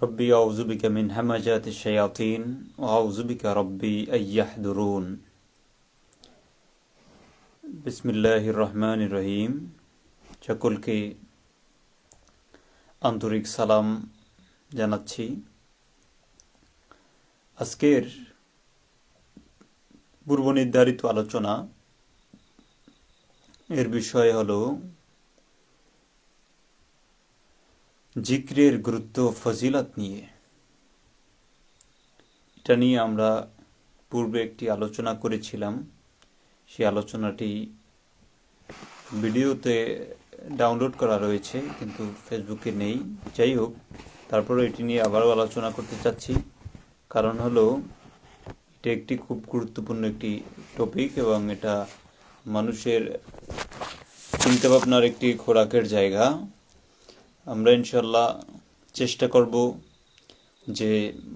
ربي أعوذ بك من همجات الشياطين وأعوذ بك ربي أن يحضرون বিসমিল্লাহির রহমানির রহিম। সকলকে আন্তরিক সালাম জানাচ্ছি। আজকের পূর্বনির্ধারিত আলোচনা এর বিষয় হলো জিক্রের গুরুত্ব ফজিলত নিয়ে। এটা নিয়ে আমরা পূর্বে একটি আলোচনা করেছিলাম। সেই আলোচনাটি ভিডিওতে ডাউনলোড করা রয়েছে, কিন্তু ফেসবুকে নেই। যাই হোক, তারপরে এটি নিয়ে আবারও আলোচনা করতে চাচ্ছি। কারণ হলো এটা একটি খুব গুরুত্বপূর্ণ একটি টপিক এবং এটা মানুষের চিন্তাভাবনার একটি খোরাকের জায়গা। আমরা ইনশাল্লাহ চেষ্টা করব যে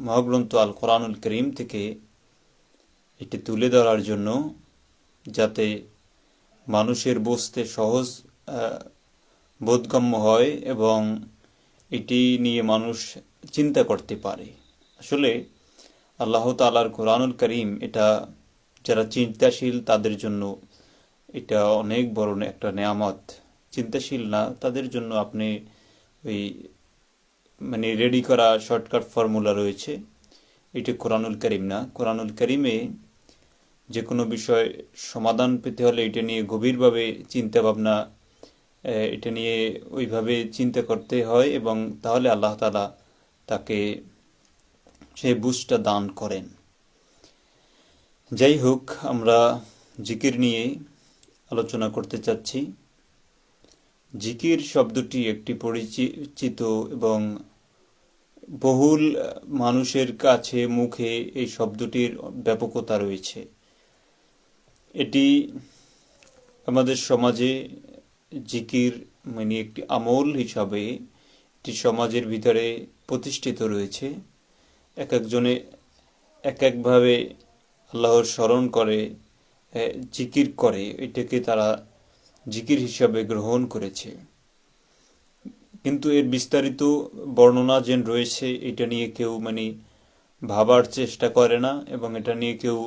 মহাগ্রন্থ আল কোরআনুল করিম থেকে এটি তুলে ধরার জন্য, যাতে মানুষের বুঝতে সহজ বোধগম্য হয় এবং এটি নিয়ে মানুষ চিন্তা করতে পারে। আসলে আল্লাহ তাআলার কোরআনুল করিম এটা যারা চিন্তাশীল তাদের জন্য এটা অনেক বড় একটা নেয়ামত। চিন্তাশীল না তাদের জন্য আপনি ওই রেডি করা শর্টকাট ফর্মুলা রয়েছে, এটি কোরআনুল করিম না। কোরআনুল করিমে যে কোনো বিষয় সমাধান পেতে হলে এটা নিয়ে গভীরভাবে চিন্তা ভাবনা, এটা নিয়ে ওইভাবে চিন্তা করতে হয় এবং তাহলে আল্লাহ তাআলা তাকে সেই বুঝটা দান করেন। যাই হোক, আমরা জিকির নিয়ে আলোচনা করতে চাচ্ছি। জিকির শব্দটি একটি পরিচিত এবং বহুল মানুষের কাছে মুখে এই শব্দটির ব্যাপকতা রয়েছে। এটি আমাদের সমাজে জিকির একটি আমল হিসাবে এটি সমাজের ভিতরে প্রতিষ্ঠিত রয়েছে। এক একজনে এক একভাবে আল্লাহর স্মরণ করে, জিকির করে, এটাকে তারা জিকির হিসাবে গ্রহণ করেছে। কিন্তু এর বিস্তারিত বর্ণনা যেন রয়েছে, এটা নিয়ে কেউ ভাবার চেষ্টা করে না এবং এটা নিয়ে কেউ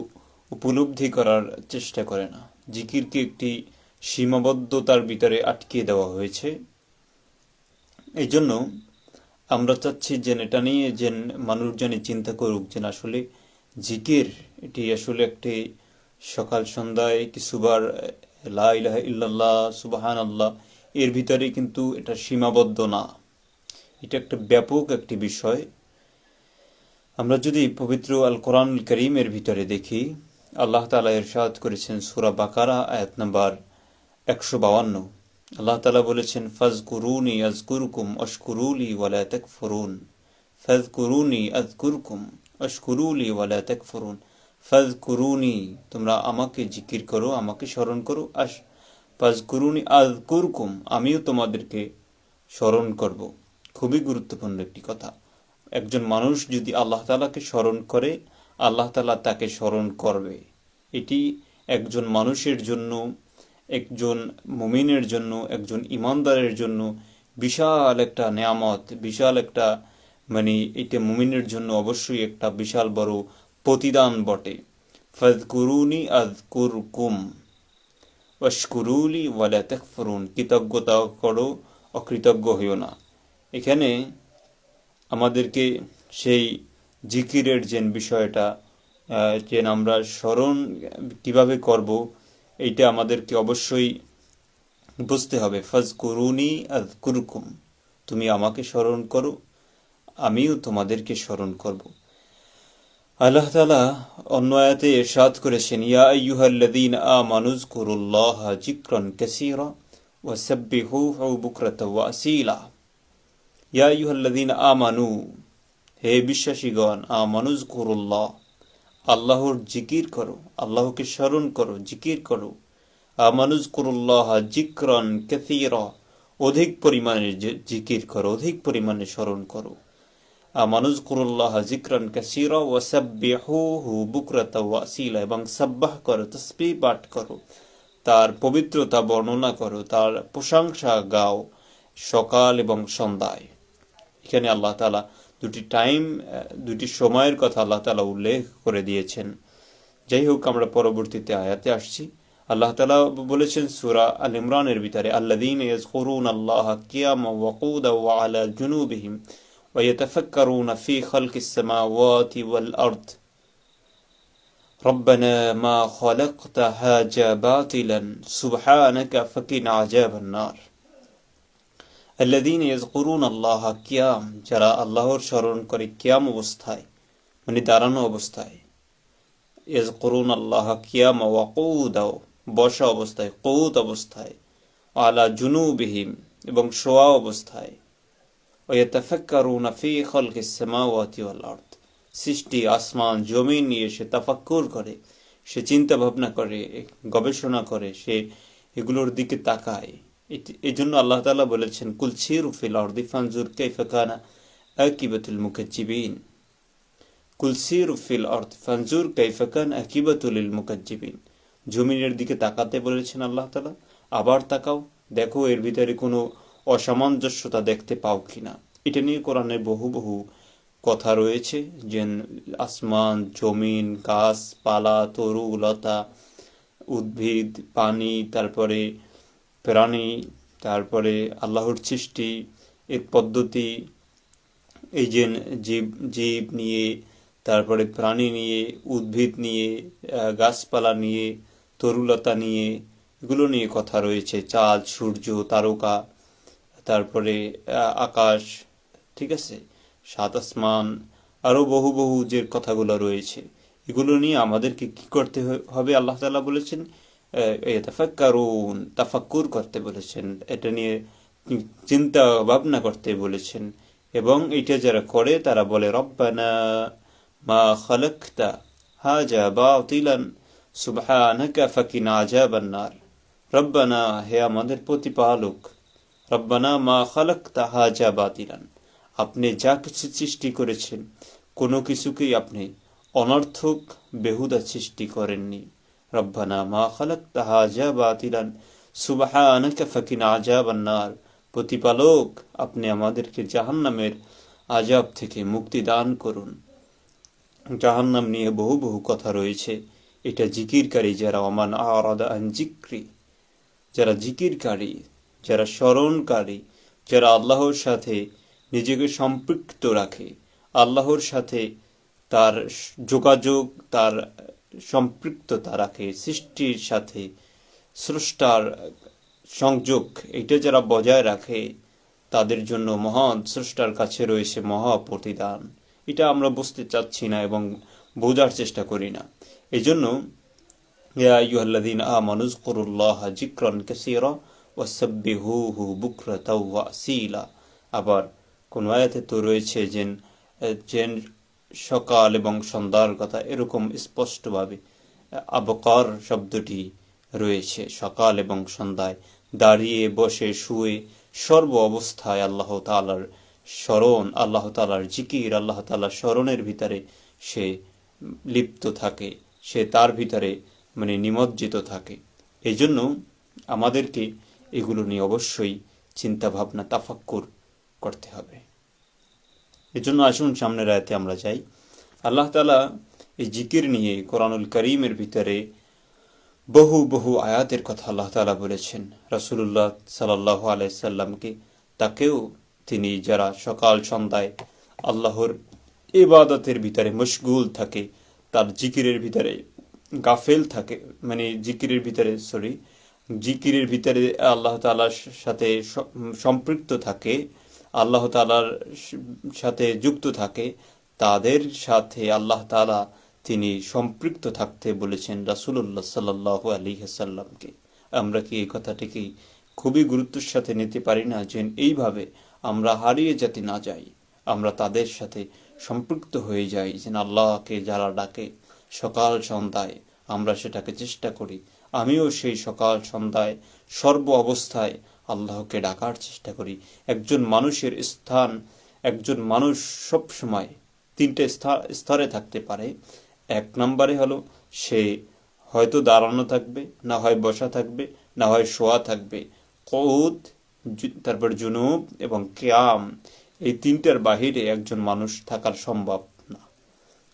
উপলব্ধি করার চেষ্টা করে না। জিকিরকে একটি সীমাবদ্ধতার ভিতরে আটকে দেওয়া হয়েছে। এই জন্য আমরা চাচ্ছি যে এটা নিয়ে যেন মানুষ জানি চিন্তা করুক যে আসলে জিকির এটি আসলে একটি সকাল সন্ধ্যায় কিছুবার লা ইলাহা ইল্লাল্লাহ সুবহানাল্লাহ এর ভিতরে কিন্তু এটা সীমাবদ্ধ না, এটা একটা ব্যাপক একটি বিষয়। আমরা যদি পবিত্র আল কোরআনুল করিমের ভিতরে দেখি, আল্লাহ তাআলা ইরশাদ করেছেন সূরা বাকারা আয়াত নাম্বার 152। আল্লাহ তাআলা বলেছেন, ফাজকুরুনি আযকুরকুম ওয়াশকুরুলি ওয়ালা তাকফুরুন। ফাজকুরুনি আযকুরকুম ওয়াশকুরুলি ওয়ালা তাকফুরুন। ফাজকুরুনি, তোমরা আমাকে জিকির করো, আমাকে স্মরণ করো। ফাজকুরুনি আযকুরকুম, আমিও তোমাদেরকে স্মরণ করব। খুবই গুরুত্বপূর্ণ একটি কথা। একজন মানুষ যদি আল্লাহ তাআলাকে স্মরণ করে, আল্লাহ তাআলা তাকে স্মরণ করবে। এটি একজন মানুষের জন্য, একজন মুমিনের জন্য, একজন ইমানদারের জন্য বিশাল একটা নেয়ামত, বিশাল একটা এটা মুমিনের জন্য অবশ্যই একটা বিশাল বড় প্রতিদান বটে। ফাজকুরুনি আযকুরকুম ওয়াশকুরুলি ওয়ালা তাকফুরুন, কৃতজ্ঞতা করো, অকৃতজ্ঞ হইও না। এখানে আমাদেরকে সেই জিকিরের যে বিষয়টা, যে আমরা স্মরণ কিভাবে করব, এইটা আমাদেরকে অবশ্যই বুঝতে হবে। ফাজকুরুনি আযকুরকুম, তুমি আমাকে স্মরণ করো, আমিও তোমাদেরকে স্মরণ করব। আল্লাহ তাআলা অন্য আয়াতে ইরশাদ করেছেন, ইয়া আইয়ুহাল্লাযীনা আমানু যকুরুল্লাহা যিকরান কাসীরা ওয়াসাব্বিহুহু বুকরাতাও ওয়া আসীলা। ইয়া আইয়ুহাল্লাযীনা আমানু, হে বিশ্বাসীগণ, আমানু যকুরুল্লাহ, আল্লাহর জিকির করো, আল্লাহকে স্মরণ করো, জিকির করো। আমানু যকুরুল্লাহা যিকরান কাসীরা, অধিক পরিমাণে জিকির করো, অধিক পরিমাণে স্মরণ করো। আমানু যকুরুল্লাহা যিকরান কাসীরা ওয়াসাব্বিহুহু বুকরাতাও ওয়া আসীলা, এবং সাব্বাহ করো, তাসবিহ পাঠ করো, তার পবিত্রতা বর্ণনা করো, তার প্রশংসা গাও সকাল এবং সন্ধ্যায়। এখানে আল্লাহ তাআলা দুটি টাইম, দুটি সময়ের কথা আল্লাহ তাআলা উল্লেখ করে দিয়েছেন। যাই হোক, আমরা পরবর্তীতে আয়াতে আসছি। আল্লাহ তাআলা বলেছেন সূরা আল ইমরানের ভিতরে, আল্লাযীনা ইয়াযকুরুনাল্লাহা কিয়ামান ওয়া কুউদান ওয়া আলা জুনুবিহিম ওয়া ইয়াতাফাক্কারুনা ফী খালকিস সামাওয়াতি ওয়াল আরদ রব্বানা মা খালাকতা হাযা বাতিলান সুবহানাকা ফাকিনা আযাবান নার। আল্লাযীনা ইয়াযকুরুনাল্লাহা কিয়াম, যারা আল্লাহর স্মরণ করে কিয়াম অবস্থায়, মানে দাঁড়ানো অবস্থায়। ইয়াযকুরুনাল্লাহা কিয়ামান ওয়া কুউদান, বসা অবস্থায়, কুউদ অবস্থায়, আলা জুনুবিহিম, এবং শোয়া অবস্থায়, ওয়া ইয়াতাফাক্কারুনা ফী খালকিস সামাওয়াতি ওয়াল আরদ, সৃষ্টি আসমান জমিন নিয়ে সে তাফাক্কুর করে, সে চিন্তা ভাবনা করে, গবেষণা করে, সে এগুলোর দিকে তাকায়। এই জন্য আল্লাহ তাআলা বলেছেন, কুল সিরু ফিল আরদি ফানজুর কাইফা কানা আকিবাতুল মুকাজ্জিবিন। কুল সিরু ফিল আরদি ফানজুর কাইফা কানা আকিবাতুল মুকাজ্জিবিন। জমিনের দিকে তাকাতে বলেছেন আল্লাহ তাআলা, আবার তাকাও, দেখো এর ভিতরে কোনো অসামঞ্জস্যতা দেখতে পাও কিনা। এটা নিয়ে কোরআনে বহু বহু কথা রয়েছে, যে আসমান, জমিন, গাছপালা, তরু লতা, উদ্ভিদ, পানি, তারপরে প্রাণী, তারপরে আল্লাহর সৃষ্টি, এর পদ্ধতি, এই যে জীব নিয়ে, তারপরে প্রাণী নিয়ে, উদ্ভিদ নিয়ে, গাছপালা নিয়ে, তরুলতা নিয়ে, এগুলো নিয়ে কথা রয়েছে। চাঁদ, সূর্য, তারকা, তারপরে আকাশ, ঠিক আছে, সাত আসমান, আরো বহু বহু যে কথাগুলো রয়েছে, এগুলো নিয়ে আমাদেরকে কি করতে হবে? আল্লাহ তাআলা বলেছেন ইয়াতাফাক্কারুন, তাফাক্কুর করতে বলেছেন, এটা নিয়ে চিন্তা ভাবনা করতে বলেছেন। এবং এটা যারা করে তারা বলে, রব্বানা মা খালাকতা হাযা বাতিলান সুবহানাকা ফাকিনা আযাবান নার। রব্বানা, হে আমাদের প্রতিপালক, রব্বানা মা খালাকতা হাযা বাতিলান, আপনি যা কিছু সৃষ্টি করেছেন কোনো কিছুকেই আপনি অনর্থক বেহুদা সৃষ্টি করেননি। রব্বানা মা খালাকতা হাযা বাতিলান সুবহানাকা ফাকিনা আযাবান নার। প্রতিপালক, আপনি আমাদেরকে জাহান্নামের আযাব থেকে মুক্তি দান করুন। জাহান্নাম নিয়ে বহু বহু কথা রয়েছে। এটা জিকিরকারী যারা, ওমান আরাদা আন যিকরি, যারা জিকিরকারী, যারা স্মরণকারী, যারা আল্লাহর সাথে নিজেকে সম্পৃক্ত রাখে, আল্লাহর সাথে তার যোগাযোগ, তার সম্পৃক্ততা রাখে, সৃষ্টির সাথে স্রষ্টার সংযোগ, এটা যারা বজায় রাখে, তাদের জন্য মহান স্রষ্টার কাছে রয়েছে মহা প্রতিদান। এটা আমরা বুঝতে চাচ্ছি না এবং বোঝার চেষ্টা করি না। এই জন্য ইয়া আইয়ুহাল্লাযীনা আমানু যকুরুল্লাহা যিকরান কাসীরা ওয়াসাব্বিহুহু বুকরাতাও ওয়া আসীলা। আবার কোন আয়াতে তো রয়েছে যে সকাল এবং সন্ধ্যার কথা, এরকম স্পষ্টভাবে আবকার শব্দটি রয়েছে। সকাল এবং সন্ধ্যায় দাঁড়িয়ে, বসে, শুয়ে, সর্ব অবস্থায় আল্লাহ তাআলার স্মরণ, আল্লাহ তাআলার জিকির, আল্লাহ তাআলার স্মরণের ভিতরে সে লিপ্ত থাকে, সে তার ভিতরে মানে নিমজ্জিত থাকে। এই জন্য আমাদেরকে এগুলো নিয়ে অবশ্যই চিন্তা ভাবনা, তাফাক্কুর করতে হবে। এজন্য আসুন সামনের আয়াতে আমরা যাই। আল্লাহ তাআলা এই জিকির নিয়ে কোরআনুল কারীমের ভিতরে বহু বহু আয়াতের কথা আল্লাহ তাআলা বলেছেন। রাসূলুল্লাহ সাল্লাল্লাহু আলাইহি সাল্লামকে, তাকেও তিনি যারা সকাল সন্ধ্যায় আল্লাহর ইবাদতের ভিতরে মশগুল থাকে, তার জিকিরের ভিতরে গাফেল থাকে, মানে জিকিরের ভিতরে আল্লাহ তাআলার সাথে সম্পৃক্ত থাকে, আল্লাহ তাআলার সাথে যুক্ত থাকে, তাদের সাথে আল্লাহ তাআলা তিনি সম্পৃক্ত থাকতে বলেছেন রাসূলুল্লাহ সাল্লাল্লাহু আলাইহি ওয়াসাল্লামকে। আমরা কি এই কথাটিকে খুবই গুরুত্বের সাথে নিতে পারি না, যে এইভাবে আমরা হারিয়ে যেতে না যাই, আমরা তাদের সাথে সম্পৃক্ত হয়ে যাই, যেন আল্লাহকে যারা ডাকে সকাল সন্ধ্যায় আমরা সেটাকে চেষ্টা করি। আমিও সেই সকাল সন্ধ্যায় সর্ব অবস্থায় আল্লাহকে ডাকার চেষ্টা করি। একজন মানুষের স্থান, একজন মানুষ সব সময় তিনটে স্তরে থাকতে পারে। এক নম্বরে হলো সে হয়তো দাঁড়ানো থাকবে, না হয় বসা থাকবে, না হয় শোয়া থাকবে। কউদ, তারপর জুনুব এবং কিয়াম, এই তিনটার বাহিরে একজন মানুষ থাকার সম্ভব না।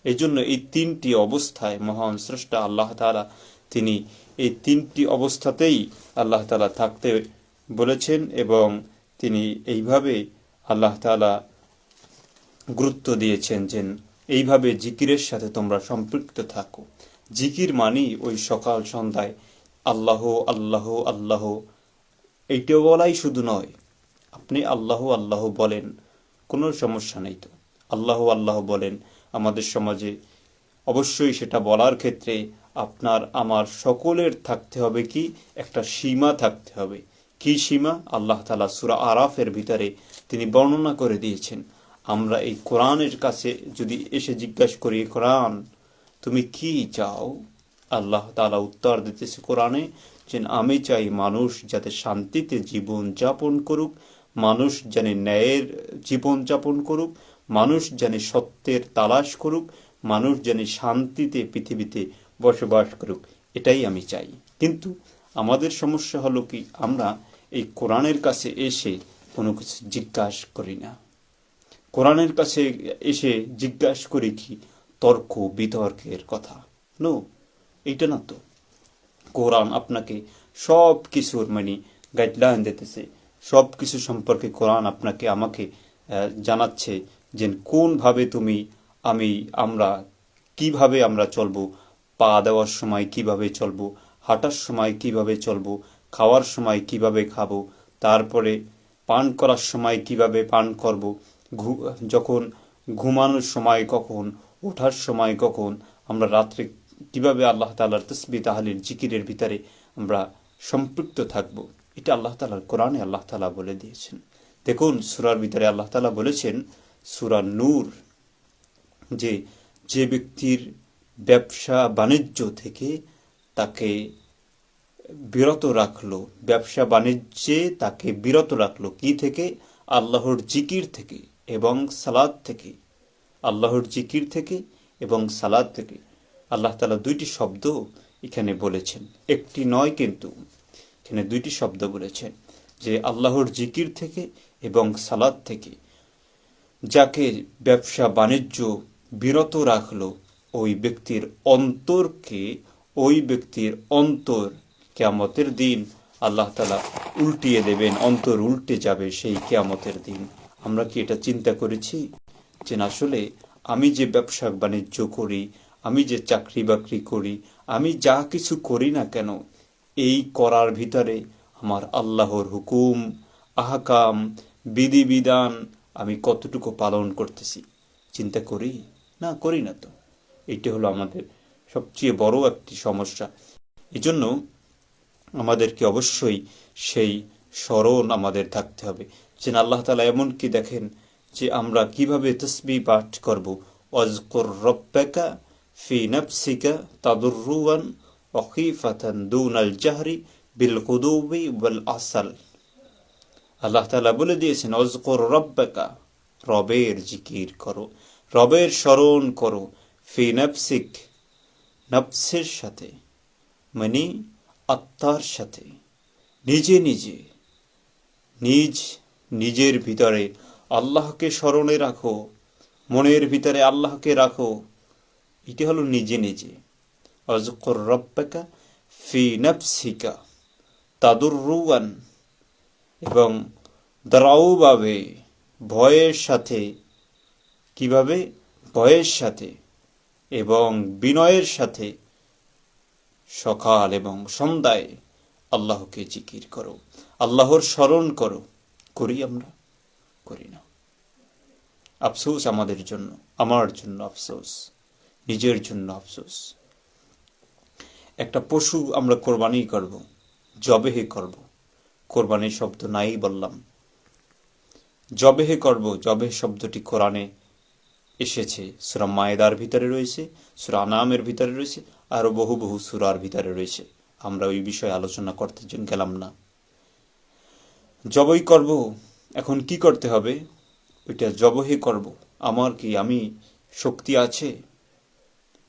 এই জন্য এই তিনটি অবস্থায় মহান স্রষ্টা আল্লাহ তাআলা তিনি এই তিনটি অবস্থাতেই আল্লাহ তাআলা থাকতে বলেছেন এবং তিনি এইভাবে আল্লাহ তাআলা গুরুত্ব দিয়েছেন যে এইভাবে জিকিরের সাথে তোমরা সম্পৃক্ত থাকো। জিকির মানেই ওই সকাল সন্ধ্যায় আল্লাহ আল্লাহ আল্লাহ এইটা বলাই শুধু নয়, আপনি আল্লাহ আল্লাহ বলেন, কোনো সমস্যা নেই তো, আল্লাহ আল্লাহ বলেন। আমাদের সমাজে অবশ্যই সেটা বলার ক্ষেত্রে আপনার আমার সকলের থাকতে হবে কি একটা সীমা থাকতে হবে। কি সীমা? আল্লাহ তাআলা সূরা আরাফের ভিতরে তিনি বর্ণনা করে দিয়েছেন। আমরা এই কোরআনের কাছে যদি এসে জিজ্ঞাসা করি, কোরআন তুমি কি চাও, আল্লাহ তাআলা উত্তর দিতেছে কোরআনে যে আমি চাই মানুষ যাতে শান্তিতে জীবন যাপন করুক, মানুষ যেন ন্যায়ের জীবন যাপন করুক, মানুষ যেন সত্যের তালাশ করুক, মানুষ যেন শান্তিতে পৃথিবীতে বসবাস করুক, এটাই আমি চাই। কিন্তু আমাদের সমস্যা হলো কি, আমরা এই কোরআনের কাছে এসে কোনো কিছু জিজ্ঞাসা করি না। কোরআনের কাছে এসে জিজ্ঞাসা করি কি তর্ক বিতর্কের কথা। নো, এইটা না তো। কোরআন আপনাকে সব কিছুর গাইডলাইন দিতেছে, সব কিছু সম্পর্কে কোরআন আপনাকে আমাকে জানাচ্ছে যে কোনভাবে তুমি আমরা কিভাবে আমরা চলবো, পা দেওয়ার সময় কিভাবে চলবো, হাঁটার সময় কিভাবে চলবো, খাওয়ার সময় কিভাবে খাবো, তারপরে পান করার সময় কিভাবে পান করব, যখন ঘুমানোর সময় কখন, ওঠার সময় কখন, আমরা রাত্রে কিভাবে আল্লাহ তাআলার তাসবিহ তাহলিল জিকিরের ভিতরে আমরা সম্পৃক্ত থাকব। এটা আল্লাহ তাআলার কোরআনে আল্লাহ তাআলা বলে দিয়েছেন। দেখুন সূরার ভিতরে আল্লাহ তাআলা বলেছেন, সূরা নূর, যে ব্যক্তির ব্যবসা বাণিজ্য থেকে তাকে বিরত রাখলো, ব্যবসা বাণিজ্যে তাকে বিরত রাখলো কি থেকে? আল্লাহর জিকির থেকে এবং সালাত থেকে। আল্লাহর জিকির থেকে এবং সালাত থেকে আল্লাহ তাআলা দুইটি শব্দ এখানে বলেছেন, একটি নয়, কিন্তু এখানে দুইটি শব্দ বলেছেন যে আল্লাহর জিকির থেকে এবং সালাত থেকে যাকে ব্যবসা বাণিজ্য বিরত রাখলো, ওই ব্যক্তির অন্তর কিয়ামতের দিন আল্লাহ তাআলা উল্টিয়ে দেবেন, অন্তর উল্টে যাবে সেই কিয়ামতের দিন। আমরা কি এটা চিন্তা করেছি যে আসলে আমি যে ব্যবসা বাণিজ্য করি, আমি যে চাকরি বাকরি করি, আমি যা কিছু করি না কেন, এই করার ভিতরে আমার আল্লাহর হুকুম, আহকাম, বিধিবিধান আমি কতটুকু পালন করতেছি? চিন্তা করি না? করি না তো। এটা হলো আমাদের সবচেয়ে বড় একটি সমস্যা। এজন্য আমাদেরকে অবশ্যই সেই স্মরণ আমাদের থাকতে হবে যে আল্লাহ তাআলা এমনকি দেখেন যে আমরা কিভাবে তাসবিহ পাঠ করব। ওয়াজকুর রাব্বাকা ফি নাফসিকা তাদররুয়ান ওয়া খীফাতান দুনাল জাহরি বিল গুদুবি ওয়াল আসাল। আল্লাহ তাআলা বলে দিয়েছেন, ওয়াজকুর রাব্বাকা, রবের জিকির করো, রবের স্মরণ করো, ফি নাফসিক, নফসের সাথে, আত্মার সাথে, নিজের ভিতরে আল্লাহকে স্মরণে রাখো, মনের ভিতরে আল্লাহকে রাখো। এটি হলো নিজে। আযকুর রাব্বাকা ফি নাফসিকা তাদররুয়ান, এবং দারাউভাবে, ভয়ের সাথে। কিভাবে? ভয়ের সাথে এবং বিনয়ের সাথে সকাল এবং সন্ধ্যায় আল্লাহকে জিকির করো, আল্লাহর স্মরণ করো। করি আমরা? করি না। আফসোস আমাদের জন্য, আমার জন্য আফসোস, নিজের জন্য আফসোস। একটা পশু আমরা কোরবানি করব, জবেহে করব, কোরবানির শব্দ নাই বললাম, জবেহে করব। জবেহ শব্দটি কোরআনে এসেছে, সূরা মায়েদার ভিতরে রয়েছে, সূরা আনামের ভিতরে রয়েছে, আরো বহু সূরার ভিতরে রয়েছে। আমরা ওই বিষয়ে আলোচনা করতে গেলাম না। জবই করব, এখন কি করতে হবে? ওইটা জবহে করব। আমি শক্তি আছে?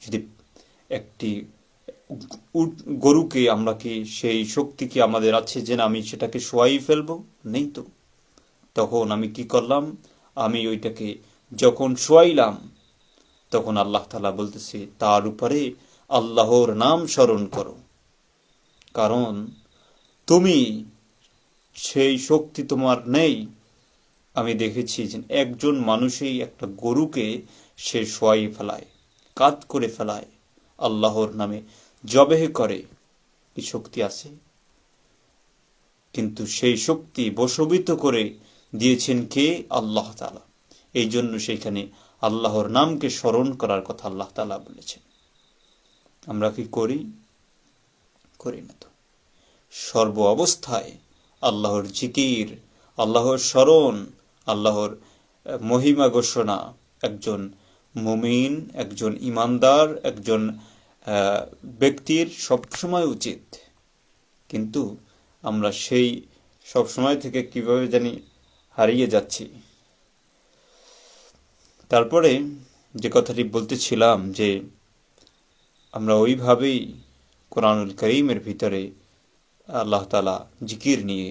যদি একটি গরুকে আমরা কি সেই শক্তি কি আমাদের আছে যে আমি সেটাকে শোয়াই ফেলবো? নেই তো। তখন আমি কি করলাম? আমি ওইটাকে যখন শোয়াইলাম তখন আল্লাহ তাআলা বলতেছে তার উপরে আল্লাহর নাম স্মরণ করো, কারণ তুমি সেই শক্তি তোমার নেই। আমি দেখেছি যে একজন মানুষই একটা গরুকে সে শোয়াই ফেলায়, কাত করে ফেলায়, আল্লাহর নামে জবেহ করে। কি শক্তি আছে? কিন্তু সেই শক্তি বশীভূত করে দিয়েছেন কে? আল্লাহ তাআলা। এই জন্য সেখানে আল্লাহর নামকে স্মরণ করার কথা আল্লাহ তাআলা বলেছেন। আমরা কি করি? করি না তো। সর্ব অবস্থায় আল্লাহর জিকির, আল্লাহর স্মরণ, আল্লাহর মহিমা ঘোষণা একজন মুমিন, একজন ইমানদার, একজন ব্যক্তির সবসময় উচিত। কিন্তু আমরা সেই সবসময় থেকে কিভাবে জানি হারিয়ে যাচ্ছি। তারপরে যে কথাটি বলতেছিলাম যে আমরা ওইভাবেই কোরআনুল কারীমের ভিতরে আল্লাহ তাআলা জিকির নিয়ে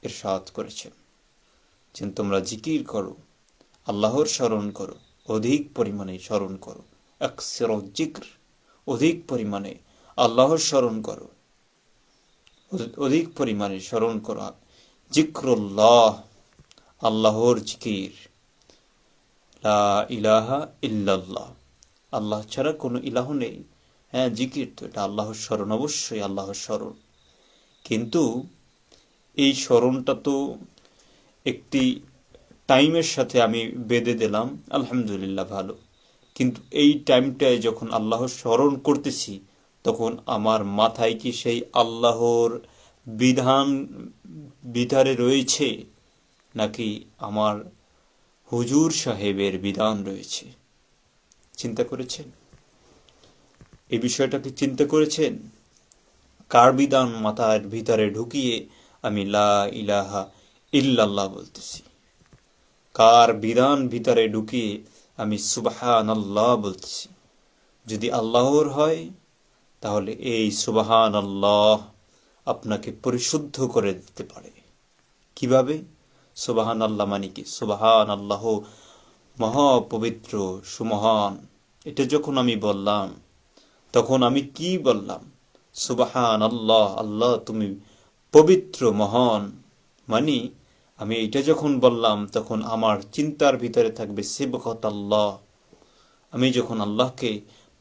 ইরশাদ করেছেন যে তোমরা জিকির করো, আল্লাহর স্মরণ করো, অধিক পরিমাণে স্মরণ করো। আকসিরুজ জিক্র, অধিক পরিমাণে আল্লাহর স্মরণ করো, অধিক পরিমাণে স্মরণ করো। জিক্রুল্লাহ, আল্লাহর জিকির। লা ইলাহা ইল্লাল্লাহ, আল্লাহ ছাড়া কোনো ইলাহ নেই। হ্যাঁ, জিকির তো এটা আল্লাহর স্মরণ, অবশ্যই আল্লাহর স্মরণ। কিন্তু এই স্মরণটা তো একটি টাইমের সাথে আমি বেঁধে দিলাম, আলহামদুলিল্লাহ ভালো। কিন্তু এই টাইমটায় যখন আল্লাহর স্মরণ করতেছি তখন আমার মাথায় কি সেই আল্লাহর বিধান ভিতরে রয়েছে, নাকি আমার হুজুর সাহেবের বিধান রয়েছে? চিন্তা করেছেন? এই বিষয়টাকে চিন্তা করেছেন? কার বিধান মাথার ভিতরে ঢুকিয়ে আমি লা ইলাহা ইল্লাল্লাহ বলতেছি? কার বিধান ভিতরে ঢুকিয়ে আমি সুবহানাল্লাহ বলতেছি? যদি আল্লাহর হয় তাহলে এই সুবহানাল্লাহ আপনাকে পরিশুদ্ধ করে দিতে পারে। কিভাবে? সুবহানাল্লাহ মানে কি? সুবহানাল্লাহ মহাপবিত্র, সুমহান। এটা যখন আমি বললাম তখন আমি কি বললাম? সুবহানাল্লাহ, আল্লাহ তুমি পবিত্র, মহান। মানে আমি এটা যখন বললাম তখন আমার চিন্তার ভিতরে থাকবে সিবগাতাল্লাহ। আমি যখন আল্লাহকে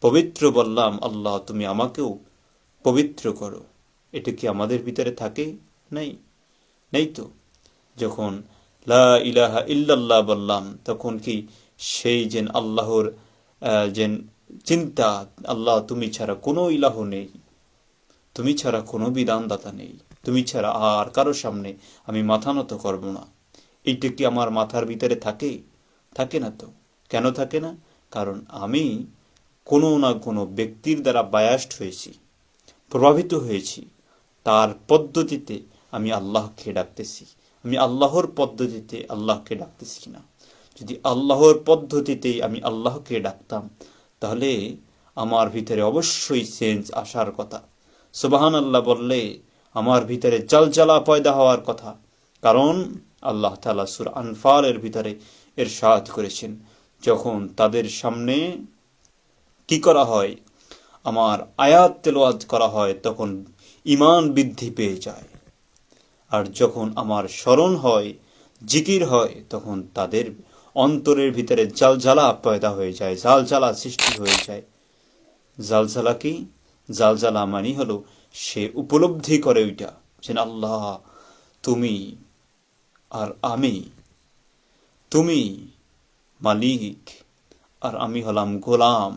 পবিত্র বললাম, আল্লাহ তুমি আমাকেও পবিত্র করো। এটা কি আমাদের ভিতরে থাকে? নেই, নেই তো। যখন লা ইলাহা ইল্লাল্লাহ বললাম তখন কি সেই যে আল্লাহর যে চিন্তা, আল্লাহ তুমি ছাড়া কোনো ইলাহ নেই, তুমি ছাড়া কোনো বিধানদাতা নেই, তুমি ছাড়া আর কারো সামনে আমি মাথা নত করব না, এইটা কি আমার মাথার ভিতরে থাকে? থাকে না তো। কেন থাকে না? কারণ আমি কোনো না কোনো ব্যক্তির দ্বারা বায়াস্ট হয়েছি, প্রভাবিত হয়েছি। তার পদ্ধতিতে আমি আল্লাহকে ডাকতেছি। আমি আল্লাহর পদ্ধতিতে আল্লাহকে ডাকতেছি কিনা? যদি আল্লাহর পদ্ধতিতেই আমি আল্লাহকে ডাকতাম তাহলে আমার ভিতরে অবশ্যই চেঞ্জ আসার কথা। সুবহানাল্লাহ বললে আমার ভিতরে জালজালা পয়দা হওয়ার কথা। কারণ আল্লাহ তাআলা সূরা আনফালের ভিতরে ইরশাদ করেছেন, যখন তাদের সামনে কি করা হয়, আমার আয়াত তেলাওয়াত করা হয় তখন ঈমান বৃদ্ধি পেয়ে যায়। আর যখন আমার স্মরণ হয়, জিকির হয়, তখন তাদের অন্তরের ভিতরে জালজালা পয়দা হয়ে যায়, জালজালা সৃষ্টি হয়ে যায়। জালজালা কি? জালজালা মানে হলো সে উপলব্ধি করে ওইটা যে আল্লাহ তুমি আর আমি, তুমি মালিক আর আমি হলাম গোলাম,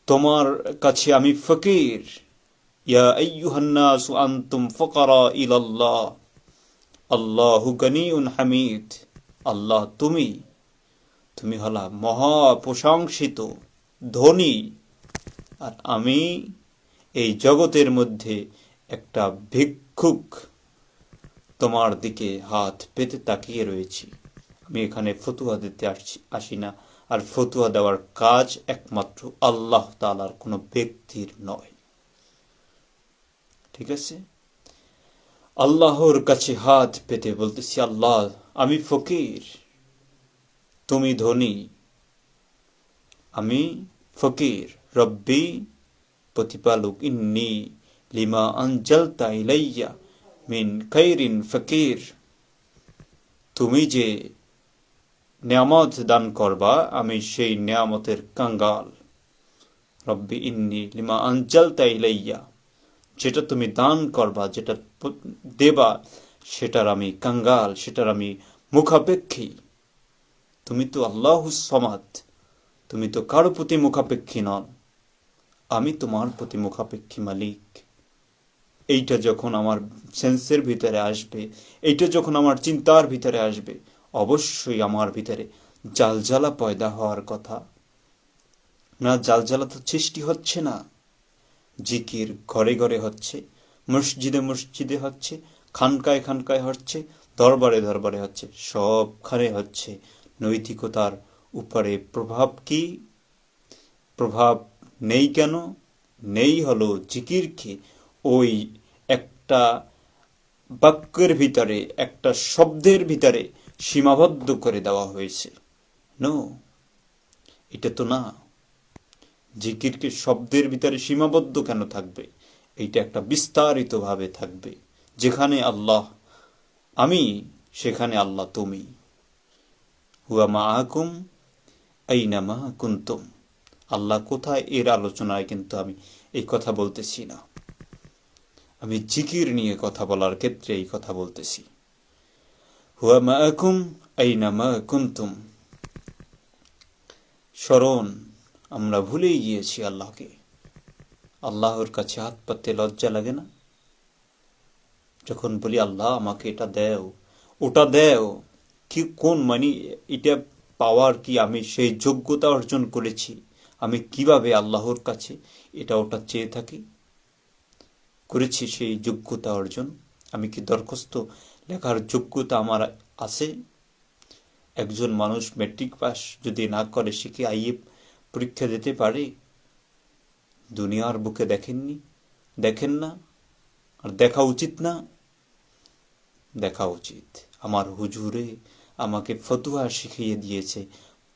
তোমার কাছে আমি ফকির। ইয়া আইয়ুহান নাসু আনতুম ফুকারা ইলাল্লাহ, আল্লাহু গনিয়ুন হামিদ। আল্লাহ তুমি, তুমি হলা মহা প্রশংসিত, ধনী, আর আমি এই জগতের মধ্যে একটা ভিক্ষুক, তোমার দিকে হাত পেতে তাকিয়ে রয়েছি। আমি এখানে ফতুয়া দিতে আসি না, আর ফতুয়া দেওয়ার কাজ একমাত্র আল্লাহ তাআলার, কোনো ব্যক্তির নয়। ঠিক আছে? আল্লাহর কাছে হাত পেতে বলতেছি, আল্লাহ আমি ফকির, তুমি ধনী, আমি ফকির। রব্বি, প্রতিপালক, ইন্নি লিমা আনজালতা ইলাইয়া মিন খাইরিন ফকির, তুমি যে নিয়ামত দান করবা আমি সেই নিয়ামতের কাঙ্গাল। রব্বি ইন্নি লিমা আনজালতা ইলাইয়া, যেটা তুমি দান করবা, যেটা দেবা, সেটার আমি কাঙ্গাল, সেটার আমি মুখাপেক্ষী। তুমি তো আল্লাহুস সামাদ, তুমি তো কারো প্রতি মুখাপেক্ষী নন, আমি তোমার প্রতি মুখাপেক্ষী মালিক। এইটা যখন আমার সেন্সের ভিতরে আসবে, এইটা যখন আমার চিন্তার ভিতরে আসবে, অবশ্যই আমার ভিতরে জালজালা পয়দা হওয়ার কথা। না, জালজালা তো সৃষ্টি হচ্ছে না। জিকির ঘরে ঘরে হচ্ছে, মসজিদে মসজিদে হচ্ছে, খানকায় খানকায় হচ্ছে, দরবারে দরবারে হচ্ছে, সবখানে হচ্ছে। নৈতিকতার উপরে প্রভাব কি? প্রভাব নেই কেন? নেই হলো জিকিরকে ওই একটা বাক্যের ভিতরে, একটা শব্দের ভিতরে সীমাবদ্ধ করে দেওয়া হয়েছে। নো, এটা তো না। জিকিরকে শব্দের ভিতরে সীমাবদ্ধ কেন থাকবে? এইটা একটা বিস্তারিত ভাবে থাকবে। যেখানে আল্লাহ আমি, সেখানে আল্লাহ তুমি। হুয়া মাআকুম আইনামা কুনতুম। আল্লাহ কোথায়, এর আলোচনায় কিন্তু আমি এই কথা বলতেছি না। আমি জিকির নিয়ে কথা বলার ক্ষেত্রে এই কথা বলতেছি। হুয়া মাআকুম আইনামা কুনতুম। স্মরণ, আমরা ভুলেই গিয়েছি আল্লাহকে। আল্লাহর কাছে হাত পাততে লজ্জা লাগে না? যখন বলি আল্লাহ আমাকে এটা দেও, ওটা দেও, কি কোন মানে এটা পাওয়ার কি আমি সেই যোগ্যতা অর্জন করেছি? আমি কিভাবে আল্লাহর কাছে এটা ওটা চেয়ে থাকি? করেছি সেই যোগ্যতা অর্জন? আমি কি দরখাস্ত লেখার যোগ্যতা আমার আছে? একজন মানুষ ম্যাট্রিক পাস যদি না করে, সে কি আইএ পরীক্ষা দিতে পারে? দুনিয়ার বুকে দেখেননি, দেখেন না? আর দেখা উচিত না? দেখা উচিত। আমার হুজুরে আমাকে ফতুয়া শিখিয়ে দিয়েছে,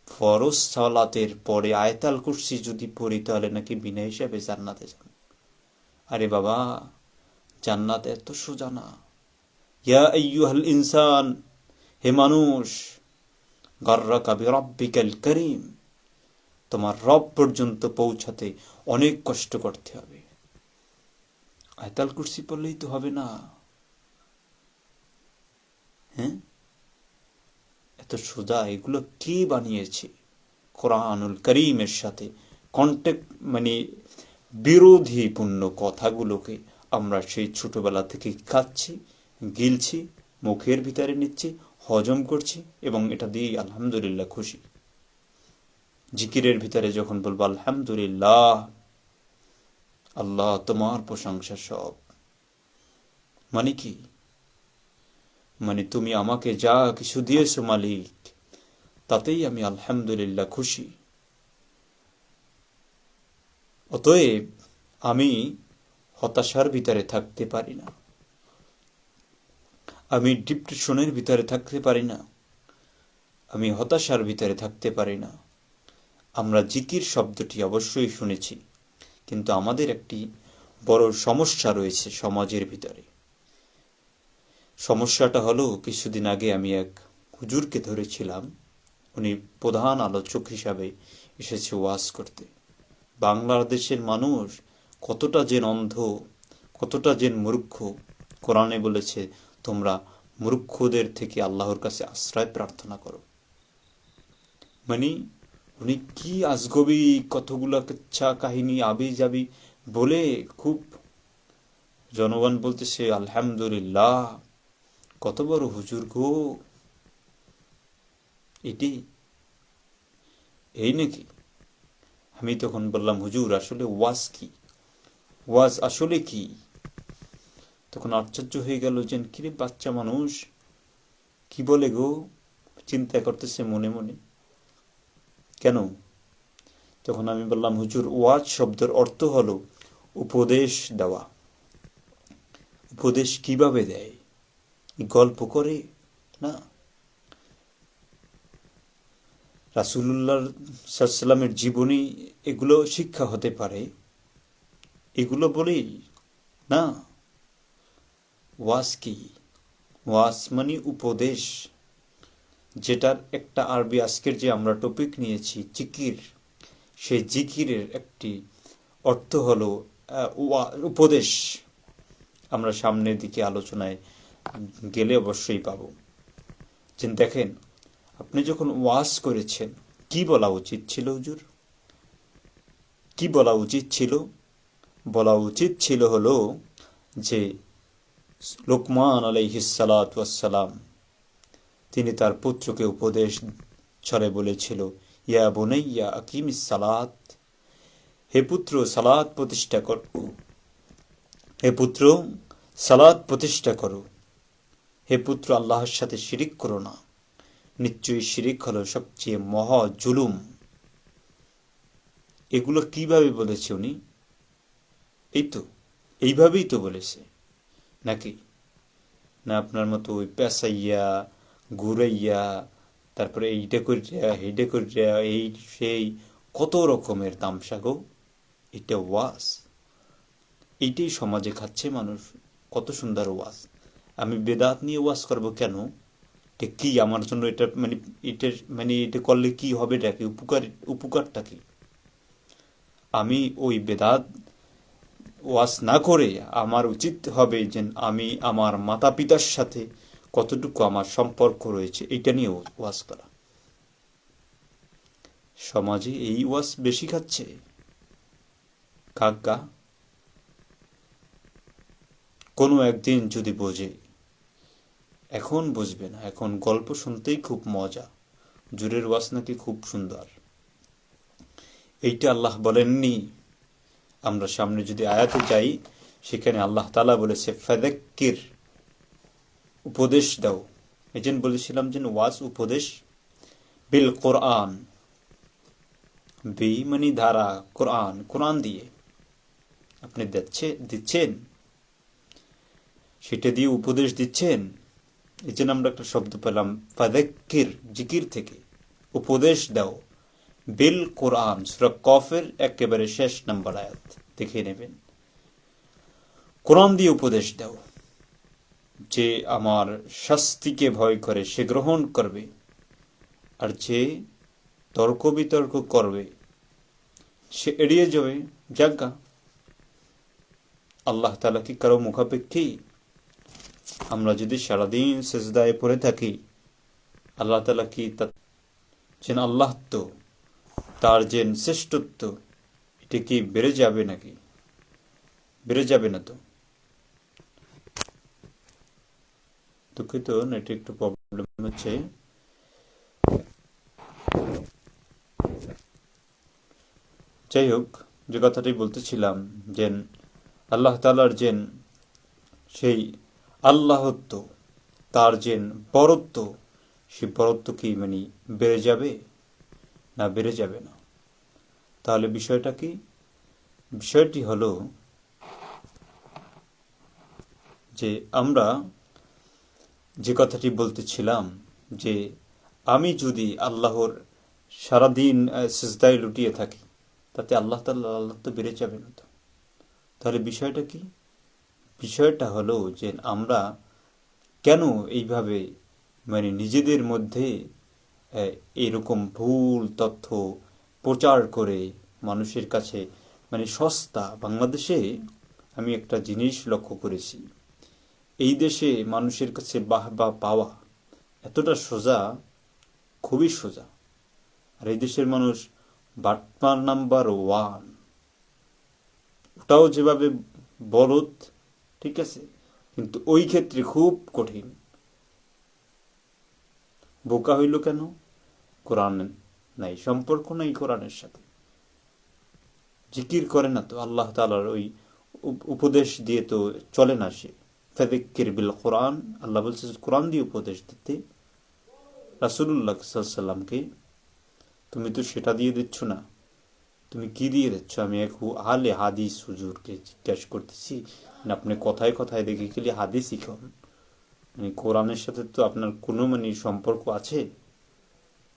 ফরজ সালাতের পরে আয়াতুল কুরসি যদি পড়ি তাহলে নাকি বিনা হিসাবে জান্নাতে যাব। আরে বাবা, জান্নাত এত সোজা না। ইয়া আইয়ুহাল ইনসান, হে মানুষ, গাররাকা বিরাব্বিকাল কারীম, তোমার রব পর্যন্ত পৌঁছাতে অনেক কষ্ট করতে হবে। আয়াতুল কুরসি পড়লেই তো হবে না। হ্যাঁ, এত সোজা এগুলো কে বানিয়েছে? কোরআনুল কারীমের সাথে কন্টেক্ট মানে বিরোধীপূর্ণ কথাগুলোকে আমরা সেই ছোটবেলা থেকে খাচ্ছি, গিলছি, মুখের ভিতরে নিচ্ছি, হজম করছি এবং এটা দিয়ে আলহামদুলিল্লাহ খুশি। জিকিরের ভিতরে যখন বলবো আলহামদুলিল্লাহ, আল্লাহ তোমার প্রশংসা সব, মানে কি? মানে তুমি আমাকে যা কিছু দিয়েছো মালিক, তাতেই আমি আলহামদুলিল্লাহ খুশি। অতএব আমি হতাশার ভিতরে থাকতে পারি না, আমি ডিপ্রেশনের ভিতরে থাকতে পারি না, আমি হতাশার ভিতরে থাকতে পারি না। আমরা জিকির শব্দটি অবশ্যই শুনেছি, কিন্তু আমাদের একটি বড় সমস্যা রয়েছে সমাজের ভিতরে। সমস্যাটা হলো, কিছুদিন আগে আমি এক হুজুরকে ধরেছিলাম, উনি প্রধান আলোচক হিসাবে এসেছে ওয়াজ করতে। বাংলাদেশের মানুষ কতটা যে অন্ধ, কতটা যে মূর্খ। কোরআনে বলেছে তোমরা মূর্খদের থেকে আল্লাহর কাছে আশ্রয় প্রার্থনা করো। মানে উনি কি আজগবি কতগুলা কিচ্ছা কাহিনী আবি যাবি বলে খুব জনগণ বলতেছে আলহামদুলিল্লাহ, কত বড় হুজুর গো এটি, এই নাকি? আমি তখন বললাম হুজুর আসলে ওয়াজ কি, ওয়াজ আসলে কি? তখন আশ্চর্য হয়ে গেল যে কিরে বাচ্চা মানুষ কি বলে গো, চিন্তা করতেছে মনে মনে। কেন? তখন আমি বললাম হুজুর, ওয়াজ শব্দের অর্থ হলো উপদেশ দেওয়া। উপদেশ কিভাবে দেয়? গল্প করে না, রাসূলুল্লাহ সাল্লামের জীবনী এগুলো শিক্ষা হতে পারে, এগুলো বলেই না। ওয়াজ কি? ওয়াজ মানে উপদেশ, যেটার একটা আরবি আজকের যে আমরা টপিক নিয়েছি জিকির, সেই জিকিরের একটি অর্থ হলো উপদেশ। আমরা সামনের দিকে আলোচনায় গেলে অবশ্যই পাবো। যে দেখেন, আপনি যখন ওয়াজ করেছেন, কি বলা উচিত ছিল হুজুর? কি বলা উচিত ছিল? বলা উচিত ছিল হলো যে লোকমান আলাইহিস সালাতু ওয়াস সালাম তিনি তার পুত্রকে উপদেশ ছড়ে বলেছিল, ইয়া বুনাইয়া আকিমিস সালাত, হে পুত্র সালাত প্রতিষ্ঠা করো, হে পুত্র সালাত প্রতিষ্ঠা করো, হে পুত্র আল্লাহর সাথে শিরিক করো না, নিশ্চয়ই শিরিক হলো সবচেয়ে মহা জুলুম। এগুলো কিভাবে বলেছে উনি? এই তো এইভাবেই তো বলেছে, নাকি? না আপনার মতো ওই পেঁচাইয়া ঘুরাইয়া তারপরে এইটা করিয়া সেইটা করিয়া এই সেই কত রকমের তামসা গো। এটা ওয়াজ? এইটাই সমাজে খাচ্ছে মানুষ। কত সুন্দর ওয়াজ! আমি বেদাত নিয়ে ওয়াজ করব কেন? এটা কি আমার জন্য? এটা মানে এটা করলে কি হবে? এটা কি উপকারটা কি? আমি ওই বেদাত ওয়াজ না করে আমার উচিত হবে যে আমি আমার মাতা পিতার সাথে কতটুকু আমার সম্পর্ক রয়েছে এটা নিয়ে ওয়াজ করা। সমাজে এই ওয়াজ বেশি খাচ্ছে। কাকা কোনো একদিন যদি বোঝে, এখন বুঝবে না, এখন গল্প শুনতেই খুব মজা। জুরের ওয়াজ নাকি খুব সুন্দর, এইটা আল্লাহ বলেননি। আমরা সামনে যদি আয়াতে যাই, সেখানে আল্লাহ তাআলা বলেছে ফাযাক্কির, উপদেশ দাও। এজন্য বলেছিলাম যে ওয়াজ উপদেশ, বিল কোরআন, বি মানে ধারা, কোরআন, কোরআন দিয়ে আপনি দিচ্ছেন, সেটা দিয়ে উপদেশ দিচ্ছেন। এই জন্য আমরা একটা শব্দ পেলাম ফাযাক্কির, জিকির থেকে। উপদেশ দাও বিল কোরআন, সূরা কফের একেবারে শেষ নাম্বার আয়াত দেখে নেবেন। কোরআন দিয়ে উপদেশ দাও, যে আমার শাস্তিকে ভয় করে সে গ্রহণ করবে, আর যে তর্ক বিতর্ক করবে সে এড়িয়ে যাবে। যাজ্ঞা, আল্লাহ তাআলা কি কারো মুখাপেক্ষী? আমরা যদি সারাদিন সেজদায় পড়ে থাকি, আল্লাহ তাআলা কি যেন আল্লাহ তো তার যে শ্রেষ্ঠত্ব, এটা কি বেড়ে যাবে নাকি? বেড়ে যাবে না তো। দুঃখিত, নেটে একটু প্রবলেম হচ্ছে। যাই হোক, যে কথাটি বলতেছিলাম যে আল্লাহ তাআলার যে সেই আল্লাহত্ব, তার যে বরত্ব, সেই বরত্ব কি মানে বেড়ে যাবে না বেড়ে যাবে না? তাহলে বিষয়টা কি? বিষয়টি হলো যে আমরা যে কথাটি বলতেছিলাম যে আমি যদি আল্লাহর সারাদিন সিজদায় লুটিয়ে থাকি, তাতে আল্লাহ তো বেড়ে যাবে না তো। তাহলে বিষয়টা কি? বিষয়টা হলো যে আমরা কেন এইভাবে মানে নিজেদের মধ্যে এরকম ভুল তথ্য প্রচার করে মানুষের কাছে মানে সস্তা। বাংলাদেশে আমি একটা জিনিস লক্ষ্য করেছি, এই দেশে মানুষের কাছে বাহবা পাওয়া এতটা সোজা, খুবই সোজা। আর এই দেশের মানুষ বাটপার নাম্বার 1, ওটাও যেভাবে বলদ, ঠিক আছে, কিন্তু ওই ক্ষেত্রে খুব কঠিন। বোকা হইল কেন? কোরআন নাই, সম্পর্ক নাই কোরআনের সাথে, জিকির করে না তো, আল্লাহ তাআলার ওই উপদেশ দিয়ে তো চলে না সে। ফাযাক্কির বিল কোরআন, আল্লাহ বলছে কোরআন দিয়ে উপদেশ দিতে। রাসূলুল্লাহ সাল্লাল্লাহু আলাইহি সাল্লামকে তুমি তো সেটা দিয়ে দিচ্ছ না, তুমি কি দিয়ে দিচ্ছ? আমি এক আহলে হাদিস হুজুরকে জিজ্ঞাসা করতেছি, আপনি কথায় কথায় দেখে গেলে হাদিসই কন, মানে কোরআনের সাথে তো আপনার কোনো মানে সম্পর্ক আছে?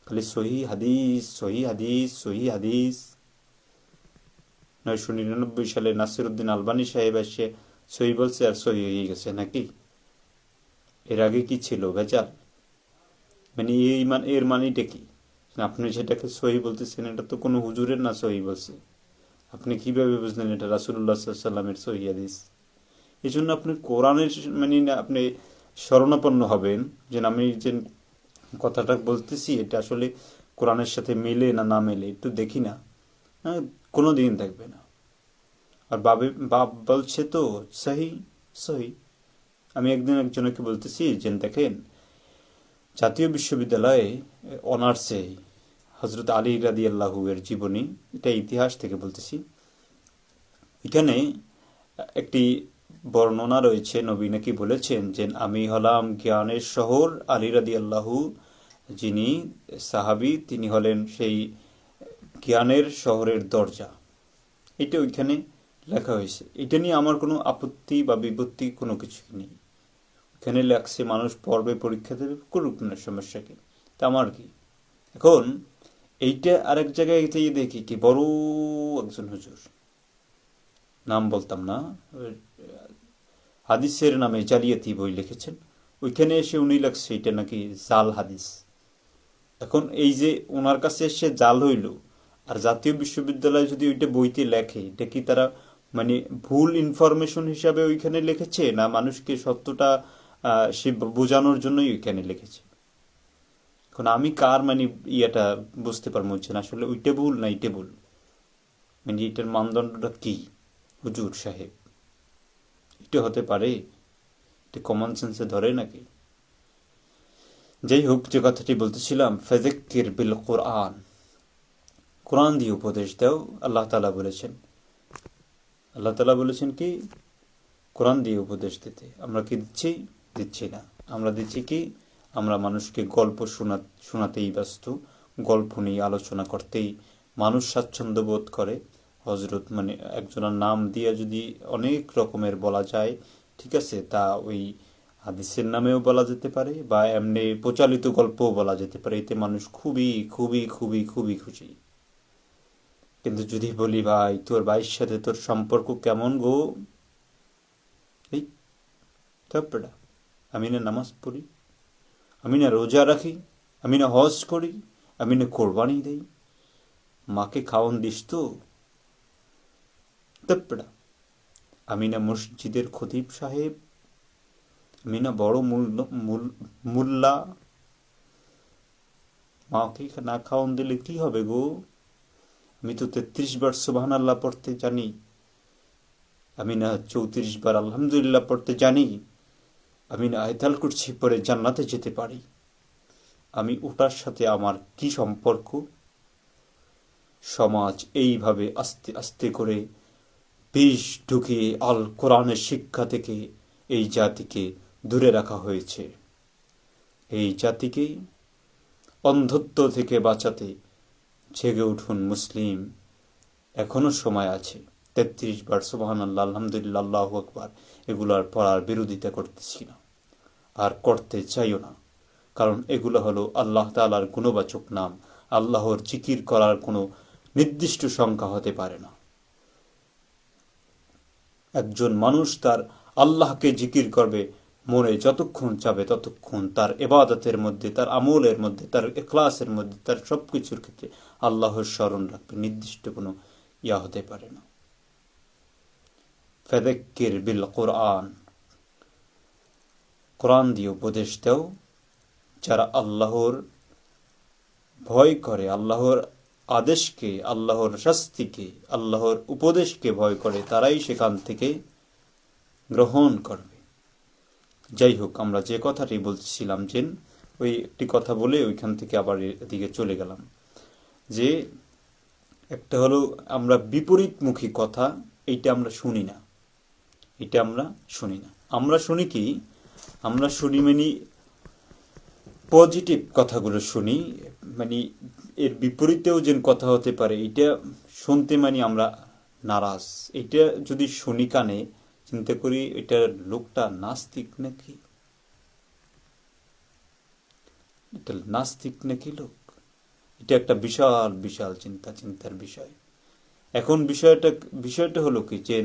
খালি সহি হাদিস, সহি হাদিস, সহি হাদিস। 999 সালে নাসিরউদ্দিন আলবানী সাহেব এসে সহি বলছে আর সহি হয়ে গেছে নাকি? এর আগে কি ছিল ভেজাল? মানে এর মানেটা কি? আপনি যেটাকে সহি বলতেছেন এটা তো কোনো হুজুরের না সহি বলছে। আপনি কিভাবে বুঝলেন এটা রাসূলুল্লাহ সাল্লাল্লাহু আলাইহি ওয়াসাল্লামের সহি হাদিস? এই জন্য আপনি কোরআনের মানে আপনি শরণাপন্ন হবেন যে আমি যে কথাটা বলতেছি এটা আসলে কোরআনের সাথে মেলে না না মেলে একটু দেখি না, হ্যাঁ, কোনো দিন দেখবে না। আর বাপ বলছে তো সহি সহি। আমি একদিন একজনকে বলতেছি যে দেখেন, জাতীয় বিশ্ববিদ্যালয়ে অনার্সে হজরত আলী রাদিয়াল্লাহু এর জীবনী, এটা ইতিহাস থেকে বলতেছি, এখানে একটি বর্ণনা রয়েছে, নবী নাকি বলেছেন যে আমি হলাম জ্ঞানের শহর, আলী রাদিয়াল্লাহু যিনি সাহাবী তিনি হলেন সেই জ্ঞানের শহরের দরজা। এটা ওইখানে লেখা হয়েছে। এটা নিয়ে আমার কোনো আপত্তি বা বিপত্তি কোনো কিছু নেই। এখানে লেখছে মানুষ পড়বে, পরীক্ষা দেবে, করুক না, সমস্যা কি? তা আমার কি? এখন এইটা আরেক জায়গায় গিয়ে দেখি কি বড় একজন হুজুর, নাম বলতাম না, হাদিসের নামে জালিয়াতি বই লিখেছেন। ওইখানে এসে উনি লেখছে এটা নাকি জাল হাদিস। এখন এই যে ওনার কাছে এসে জাল হইল, আর জাতীয় বিশ্ববিদ্যালয় যদি ওইটা বইতে লেখে, এটা কি তারা মানে ভুল ইনফরমেশন হিসাবে ওইখানে লিখেছে, না মানুষকে সত্যটা সে বোঝানোর জন্যই ওইখানে লিখেছে? এখন আমি কার মানে ইয়েটা বুঝতে পারবো যে আসলে ওইটা ভুল না এইটা ভুল, মানে এটার মানদণ্ডটা কি? হুজুর সাহেব, এটা হতে পারে? এটা কমন সেন্সে ধরে নাকি? যাই হোক, যে কথাটি বলতেছিলাম, ফাযাক্কির বিল কোরআন, কোরআন দিয়ে উপদেশ দাও, আল্লাহ তাআলা বলেছেন। আল্লাহ তাআলা বলেছেন কি কোরআন দিয়ে উপদেশ দিতে। আমরা কি দিচ্ছি? দিচ্ছি না। আমরা দিচ্ছি কি? আমরা মানুষকে গল্প শোনাতেই ব্যস্ত, গল্প নিয়ে আলোচনা করতেই মানুষ স্বাচ্ছন্দ্য বোধ করে। হজরত মানে একজনের নাম দিয়ে যদি অনেক রকমের বলা যায়, ঠিক আছে, তা ওই হাদিসের নামেও বলা যেতে পারে বা এমনি প্রচলিত গল্পও বলা যেতে পারে, এতে মানুষ খুবই খুবই খুবই খুবই খুশি। কিন্তু যদি বলি ভাই তোর ভাইয়ের সাথে তোর সম্পর্ক কেমন গো, এই থাপ্পড়া, আমি না নামাজ পড়ি, আমি না রোজা রাখি, আমি না হজ করি, আমি না কোরবানি দেই, মাকে খাওয়ান দিস তো, থাপ্পড়া, আমি না মসজিদের খতিব সাহেব, আমি না বড় মুল্লা, মাকে না খাওয়ান দিলে কি হবে গো? আমি তো 33 বার সুবহানাল্লাহ পড়তে জানি, আমি না 34 বার আলহামদুলিল্লাহ পড়তে জানি, আমি না আয়াতুল কুরসি পড়ে জান্নাতে যেতে পারি। আমি ওটার সাথে আমার কি সম্পর্ক? সমাজ এইভাবে আস্তে আস্তে করে বিষ ঢুকিয়ে আল কোরআনের শিক্ষা থেকে এই জাতিকে দূরে রাখা হয়েছে। এই জাতিকে অন্ধত্ব থেকে বাঁচাতে জেগে উঠুন মুসলিম, এখনো সময় আছে। 33 বার সুবহানাল্লাহ, আলহামদুলিল্লাহ, আল্লাহু আকবার এগুলার পড়ার বিরোধিতা করতেছি না, আর করতে চাইও না। কারণ এগুলো হলো আল্লাহ তাআলার গুণবাচক নাম। আল্লাহর জিকির করার কোনো নির্দিষ্ট সংখ্যা হতে পারে না। একজন মানুষ তার আল্লাহকে জিকির করবে মনে যতক্ষণ চাবে ততক্ষণ, তার ইবাদতের মধ্যে, তার আমলের মধ্যে, তার ইখলাসের মধ্যে, তার সবকিছুর ক্ষেত্রে আল্লাহর স্মরণ রাখবে, নির্দিষ্ট কোনো ইয়া হতে পারে না। ফাযাক্কির বিল কোরআন, কোরআন দিয়ে উপদেশ দাও। যারা আল্লাহর ভয় করে, আল্লাহর আদেশকে, আল্লাহর শাস্তিকে, আল্লাহর উপদেশকে ভয় করে, তারাই সেখান থেকে গ্রহণ করবে। যাই হোক, আমরা যে কথাটি বলছিলাম, যে ওই একটি কথা বলে ওইখান থেকে আবার এদিকে চলে গেলাম, যে একটা হলো আমরা বিপরীতমুখী কথা, এইটা আমরা শুনি না, এটা আমরা শুনি না। আমরা শুনি কি? আমরা শুনি মানে পজিটিভ কথাগুলো শুনি, মানে এর বিপরীতেও যে কথা হতে পারে এটা শুনতে মানে আমরা নারাজ। এটা যদি শুনি কানে, চিন্তা করি এটা লোকটা নাস্তিক নাকি, এটা নাস্তিক নাকি লোক, এটা একটা বিশাল বিশাল চিন্তার বিষয়। এখন বিষয়টা হলো কি, যে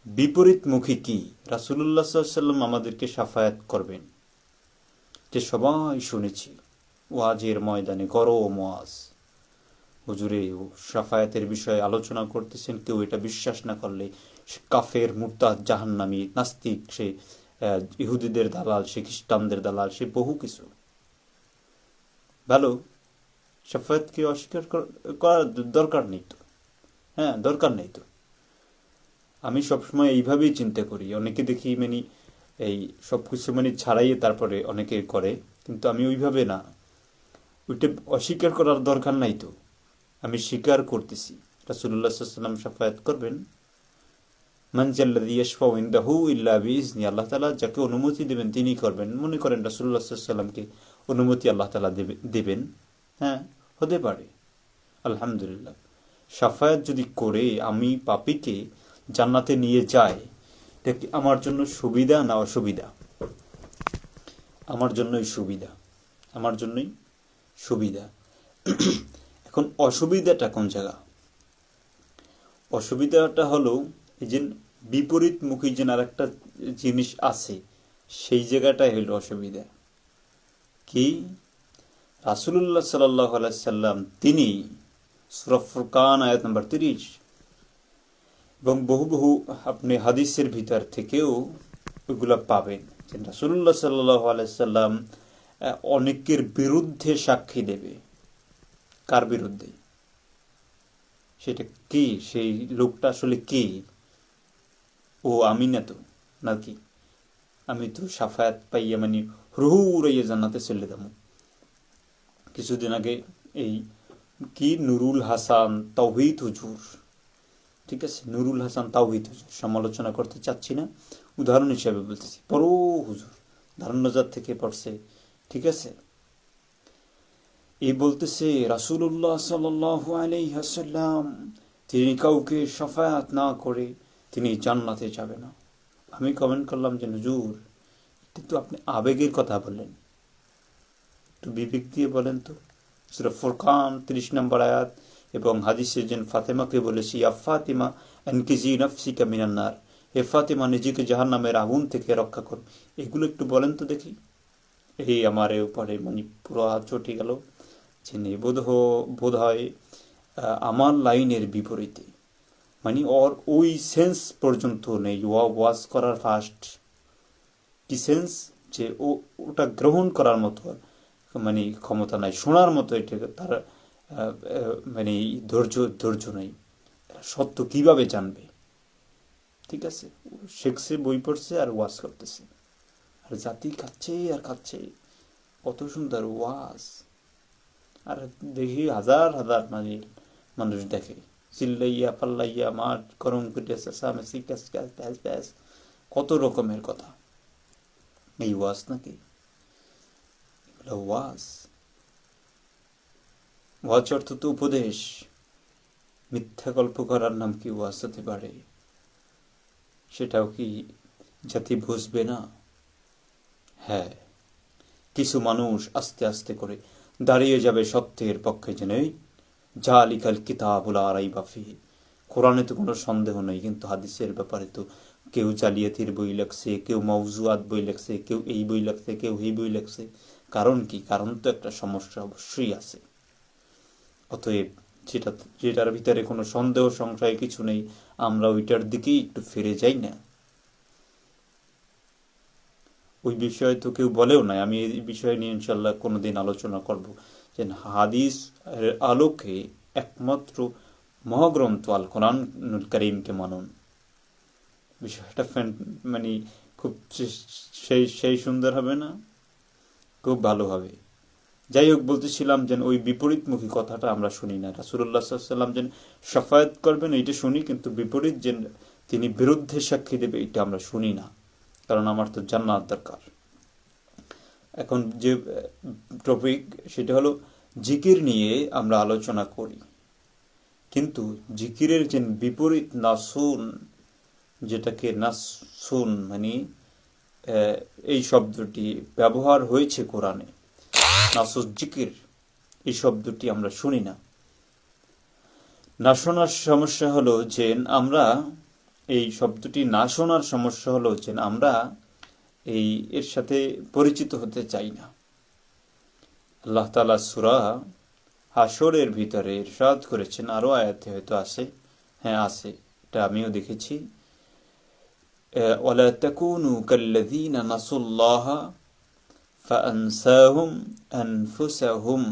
বিপরীতমুখী কি রাসূলুল্লাহ সাল্লাল্লাহু আলাইহি ওয়াসাল্লাম আমাদেরকে শাফায়াত করবেন, যে সবাই শুনেছি ওয়াজের ময়দানে গরম ওয়াজ, হুজুরে শাফায়াতের বিষয়ে আলোচনা করতেছেন, কেউ এটা বিশ্বাস না করলে সে কাফের, মুরতাদ, জাহান্নামী, নাস্তিক, সে ইহুদিদের দালাল, সে খ্রিস্টানদের দালাল, সে বহু কিছু। ভালো, শাফায়াতকে অস্বীকার করার দরকার নেই তো। হ্যাঁ, দরকার নেই তো। আমি সবসময় এইভাবেই চিন্তা করি। অনেকে দেখি এই সবকিছু ছাড়াইয়ে তারপরে অনেকে করে, কিন্তু আমি ওইভাবে না। ওইটা অস্বীকার করার দরকার নাই তো। আমি স্বীকার করতেছি রাসূলুল্লাহ সাল্লাল্লাহু আলাইহি ওয়াসাল্লাম শাফায়াত করবেন। মান জাল্লাযী ইয়াশফাউ ইনদাহু ইল্লা বিইজনি, আল্লাহ তাআলা যাকে অনুমতি দেবেন তিনি করবেন। মনে করেন রাসূলুল্লাহ সাল্লাল্লাহু আলাইহি ওয়াসাল্লামকে অনুমতি আল্লাহ তাআলা দেবেন, হ্যাঁ, হতে পারে, আলহামদুলিল্লাহ। শাফায়াত যদি করে আমি পাপীকে জান্নাতে নিয়ে যায়, এটা কি আমার জন্য সুবিধা না অসুবিধা? আমার জন্যই সুবিধা, আমার জন্যই সুবিধা। এখন অসুবিধাটা কোন জায়গা? অসুবিধাটা হলো এই যে বিপরীতমুখী যে আর একটা জিনিস আছে, সেই জায়গাটাই হলো অসুবিধা। কি? রাসূলুল্লাহ সাল্লাল্লাহু আলাইহি সাল্লাম তিনি সূরা ফুরকান আয়াত নম্বর 30 এবং বহু বহু আপনি হাদিসের ভিতর থেকেও ওইগুলা পাবেন, যে রাসূলুল্লাহ সাল্লাল্লাহু আলাইহি সাল্লাম অনেকের বিরুদ্ধে সাক্ষী দেবে। কার বিরুদ্ধে? সেটা কি? সেই লোকটা আসলে কি? ও আমি না তো, নাকি? আমি তো শাফায়াত পাইয়া রুহু উড়াইয়া জান্নাতে চলে যাব। কিছুদিন আগে এই কি নুরুল হাসান তাওহীদ হুজুর, ঠিক আছে, নুরুল হাসান তাওহীদ হুজুর, সমালোচনা করতে চাচ্ছি না, উদাহরণ হিসেবে বলতেছি, বড় হুজুর, ধারণাজাত থেকে পড়ছে, ঠিক আছে। এই বলতেছে রাসূলুল্লাহ সাল্লাল্লাহু আলাইহি ওয়াসাল্লাম তিনি কাউকে শাফায়াত না করে তিনি জান্নাতে যাবে না। আমি কমেন্ট করলাম যে হুজুর, কিন্তু আপনি আবেগের কথা বললেন, একটু বিবেক দিয়ে বলেন তো। সূরা ফুরকান 30 নম্বর আয়াত এবং হাদিসে যেন ফাতেমাকে বলেছি, ইয়া ফাতিমা আনকিজি নাফসিকা মিনান নার, হে ফাতিমা নিজেকে জাহান্নামের আগুন থেকে রক্ষা করো। এগুলো একটু বলেন তো দেখি। এই আমার উপরে পুরো চটে গেল, যে বোধ হয় আমার লাইনের বিপরীতে, ওর ওই সেন্স পর্যন্ত নেই ওয়াজ করার ফার্স্ট কি সেন্স, যে ওটা গ্রহণ করার মতো ক্ষমতা নাই, শোনার মতো এটা তার ধৈর্য নেই। সত্য কিভাবে জানবে? ঠিক আছে, শেখছে, বই পড়ছে আর ওয়াজ করতেছে, আর জাতি খাচ্ছে আর খাচ্ছে। কত সুন্দর ওয়াজ, আর দেখি হাজার হাজার মানুষ দেখে, চিল্লাইয়া পাল্লাইয়া মাঠ গরম করিতেছে, কত রকমের কথা। এই ওয়াজ নাকি? ওয়াজ অর্থ তো উপদেশ। মিথ্যা গল্প করার নাম কি ওয়াজ হতে পারে? সেটাও কি জাতি বুঝবে না? হ্যাঁ, কিছু মানুষ আস্তে আস্তে করে দাঁড়িয়ে যাবে সত্যের পক্ষে, যে নেই জালিকাল কিতাবুল লা রাইবা ফিহি, কোরআনে তো কোনো সন্দেহ নেই, কিন্তু হাদিসের ব্যাপারে তো কেউ জালিয়াতির বই লেখছে, কেউ মওজুআত বই লেখছে, কেউ এই বই লেখছে, কেউ এই বই লেখছে। কারণ কি? কারণ তো একটা সমস্যা অবশ্যই আছে। অতএব যেটার ভিতরে কোনো সন্দেহ সংশয় কিছু নেই, আমরা ওইটার দিকেই একটু ফিরে যাই না। ওই বিষয়ে তো কেউ বলেও নাই। আমি এই বিষয় নিয়ে ইনশাল্লাহ কোনোদিন আলোচনা করব, যে হাদিস আলোকে একমাত্র মহাগ্রন্থ আল কোরআনুল কারীমকে মানুন। বিষয়টা খুব সেই সুন্দর হবে না? খুব ভালো হবে। যাই হোক, বলতেছিলাম যে ওই বিপরীতমুখী কথাটা আমরা শুনি না। রাসূলুল্লাহ সাল্লাল্লাহু আলাইহি ওয়াসাল্লাম যে শাফায়াত করবেন এইটা শুনি, কিন্তু বিপরীত যে তিনি বিরুদ্ধে সাক্ষী দেবে এটা আমরা শুনি না, কারণ আমার তো জান্নাত দরকার। এখন যে টপিক, সেটা হলো জিকির নিয়ে আমরা আলোচনা করি, কিন্তু জিকিরের যে বিপরীত নাসুন, যেটাকে নাসুন এই শব্দটি ব্যবহার হয়েছে কোরআনে, নাসুস জিকির, এই শব্দটি আমরা শুনি না। না শোনার সমস্যা হলো যে আমরা এই শব্দটি না শোনার সমস্যা হলো যে আমরা এর সাথে পরিচিত হতে চাই না। আল্লাহ তাআলা সূরা হাশরের ভিতরে ইরশাদ করেছেন, আরো আয়াতে হয়তো আছে, হ্যাঁ আছে, এটা আমিও দেখেছি, ওয়ালা তাকুনু কাল্লাযীনা নাসুল্লাহা ফাআনসাহুম আনফুসাহুম,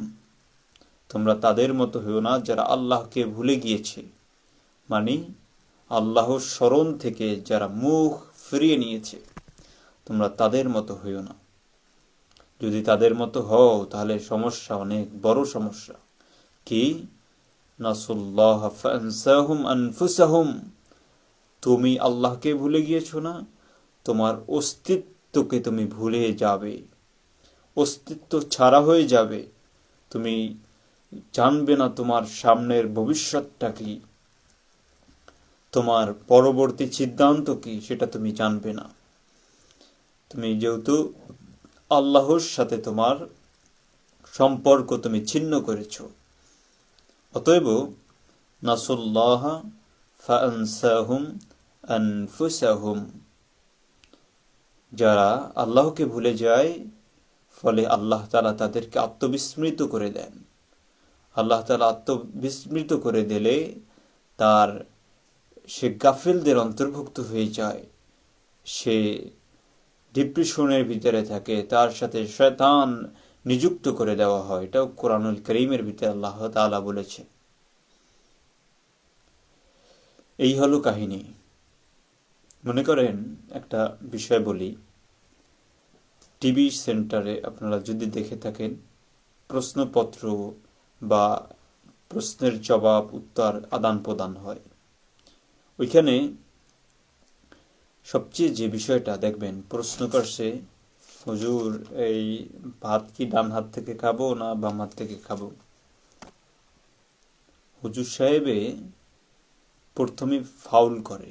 তোমরা তাদের মতো হইও না যারা আল্লাহকে ভুলে গিয়েছে, মানে আল্লাহর স্মরণ থেকে যারা মুখ ফিরিয়ে নিয়েছে, তোমরা তাদের মতো হইও না। যদি তাদের মতো হও তাহলে সমস্যা, অনেক বড় সমস্যা। কি? নাসুল্লাহ ফাআনসাহুম আনফুসাহুম, তুমি আল্লাহকে ভুলে গিয়েছো না, তোমার অস্তিত্বকে তুমি ভুলে যাবে, অস্তিত্ব ছাড়া হয়ে যাবে, তুমি জানবে না তোমার সামনের ভবিষ্যৎটা কি, তোমার পরবর্তী সিদ্ধান্ত কি, সেটা তুমি জানবে না। তুমি যেহেতু আল্লাহর সাথে তোমার সম্পর্ক তুমি ছিন্ন করেছ, অতএব নাসুল্লাহ ফাআনসাহুম আনফুসাহুম, যারা আল্লাহকে ভুলে যায় ফলে আল্লাহ তাআলা তাদেরকে আত্মবিস্মৃত করে দেন। আল্লাহ তাআলা আত্মবিস্মৃত করে দিলে সে গাফিলদের অন্তর্ভুক্ত হয়ে যায়, সে ডিপ্রেশনের ভিতরে থাকে, তার সাথে শয়তান নিযুক্ত করে দেওয়া হয়। এটাও কোরআনুল কারীমের ভিতরে আল্লাহ তাআলা বলেছে। এই হলো কাহিনী। মনে করেন একটা বিষয় বলি, টিভি সেন্টারে আপনারা যদি দেখে থাকেন প্রশ্নপত্র বা প্রশ্নের জবাব উত্তর আদান প্রদান হয়, ওইখানে সবচেয়ে যে বিষয়টা দেখবেন, প্রশ্ন করছে, হুজুর এই ভাত কি ডান হাত থেকে খাবো না বাম হাত থেকে খাবো? হুজুর সাহেবে প্রথমে ফাউল করে।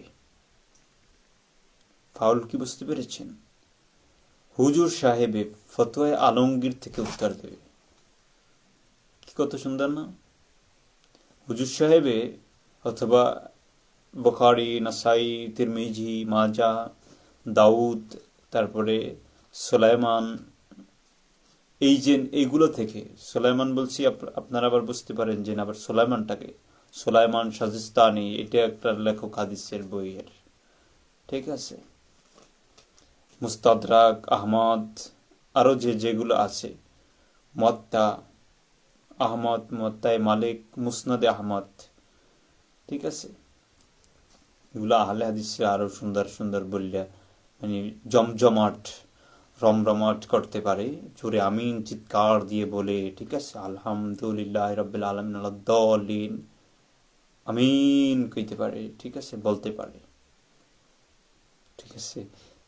ফাউল কি বুঝতে পেরেছেন? হুজুর সাহেবে ফতোয়ায়ে আলমগীর থেকে উত্তর দেবে। কি কত সুন্দর না? হুজুর সাহেবে অথবা বুখারী, নাসাই, তিরমিজি, মাজা, দাউদ, তারপরে সুলাইমান, এইগুলো থেকে, সুলাইমান বলছি আপনারা আবার বুঝতে পারেন যে আবার সুলাইমানটাকে, সুলাইমান সাজিস্তানি, এটা একটা লেখক হাদিসের বইয়ের, ঠিক আছে, মুস্তাদরাক আহমদ, আরো যেগুলো আছে, মুয়াত্তা আহমদ, মুয়াত্তায়ে মালিক, মুসনাদে আহমদ, ঠিক আছে, এগুলো আহলে হাদিসে আরো সুন্দর সুন্দর বললে মানে জমজমাট রমরমাট করতে পারে, জোরে আমিন চিৎকার দিয়ে বলে, ঠিক আছে, আলহামদুলিল্লাহ রাব্বিল আলামিন আলাদ-দাল্লিন, আমিন কইতে পারে, ঠিক আছে, বলতে পারে, ঠিক আছে।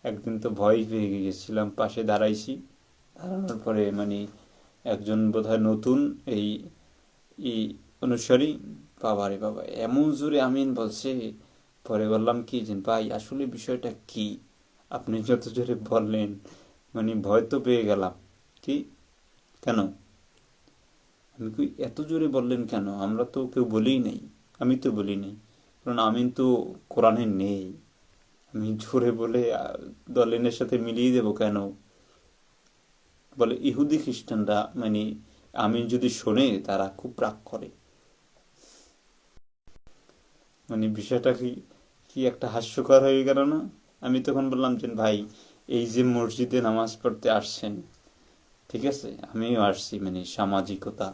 একদিন তো ভয় পেয়ে গিয়েছিলাম, পাশে দাঁড়াইছি, দাঁড়ানোর পরে মানে একজন বোধহয় নতুন এই অনুসারী, বাবারে বাবা এমন জোরে আমিন বলছে, পরে বললাম কি যে ভাই আসলে বিষয়টা কি, আপনি যত জোরে বললেন মানে ভয় তো পেয়ে গেলাম। কি? কেন? আমি কই এত জোরে বললেন কেন? আমরা তো কেউ বলেই নাই, আমি তো বলি নাই, কারণ আমিন তো কোরআনে নেই, আমি জোরে বলে দলেনের সাথে মিলিয়ে দেব কেন? বলে ইহুদি খ্রিস্টানরা মানে আমিন যদি শোনে তারা খুব রাগ করে। মানে বিষয়টা কি কি একটা হাস্যকর হয়ে গেল না? আমি তখন বললাম যে ভাই এই যে মসজিদে নামাজ পড়তে আসছেন, ঠিক আছে, আমিও আসছি মানে সামাজিকতা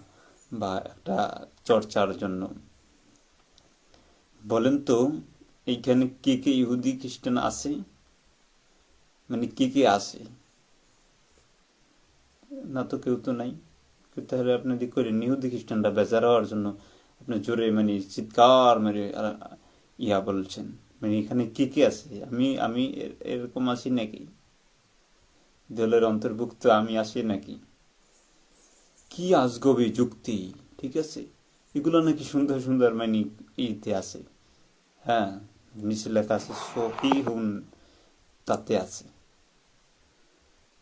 বা একটা চর্চার জন্য, বলেন তো এইখানে কে কে ইহুদি খ্রিস্টান আছে? মানে কে কে আছে? না তো কেউ তো নাই। তাহলে আপনি দিক করেন ইহুদি খ্রিস্টানরা বেজার হওয়ার জন্য আপনি জোরে মানে চিৎকার মেরে ইয়া বলছেন, মানে এখানে কে কে আছে? আমি আমি এরকম আছি নাকি? দলের অন্তর্ভুক্ত আমি আছি নাকি? কি আজগবি যুক্তি, ঠিক আছে, এগুলো নাকি সুন্দর সুন্দর মানে ইতে আছে, হ্যাঁ, নিচে লেখা আছে সহিহুন, তাতে আছে,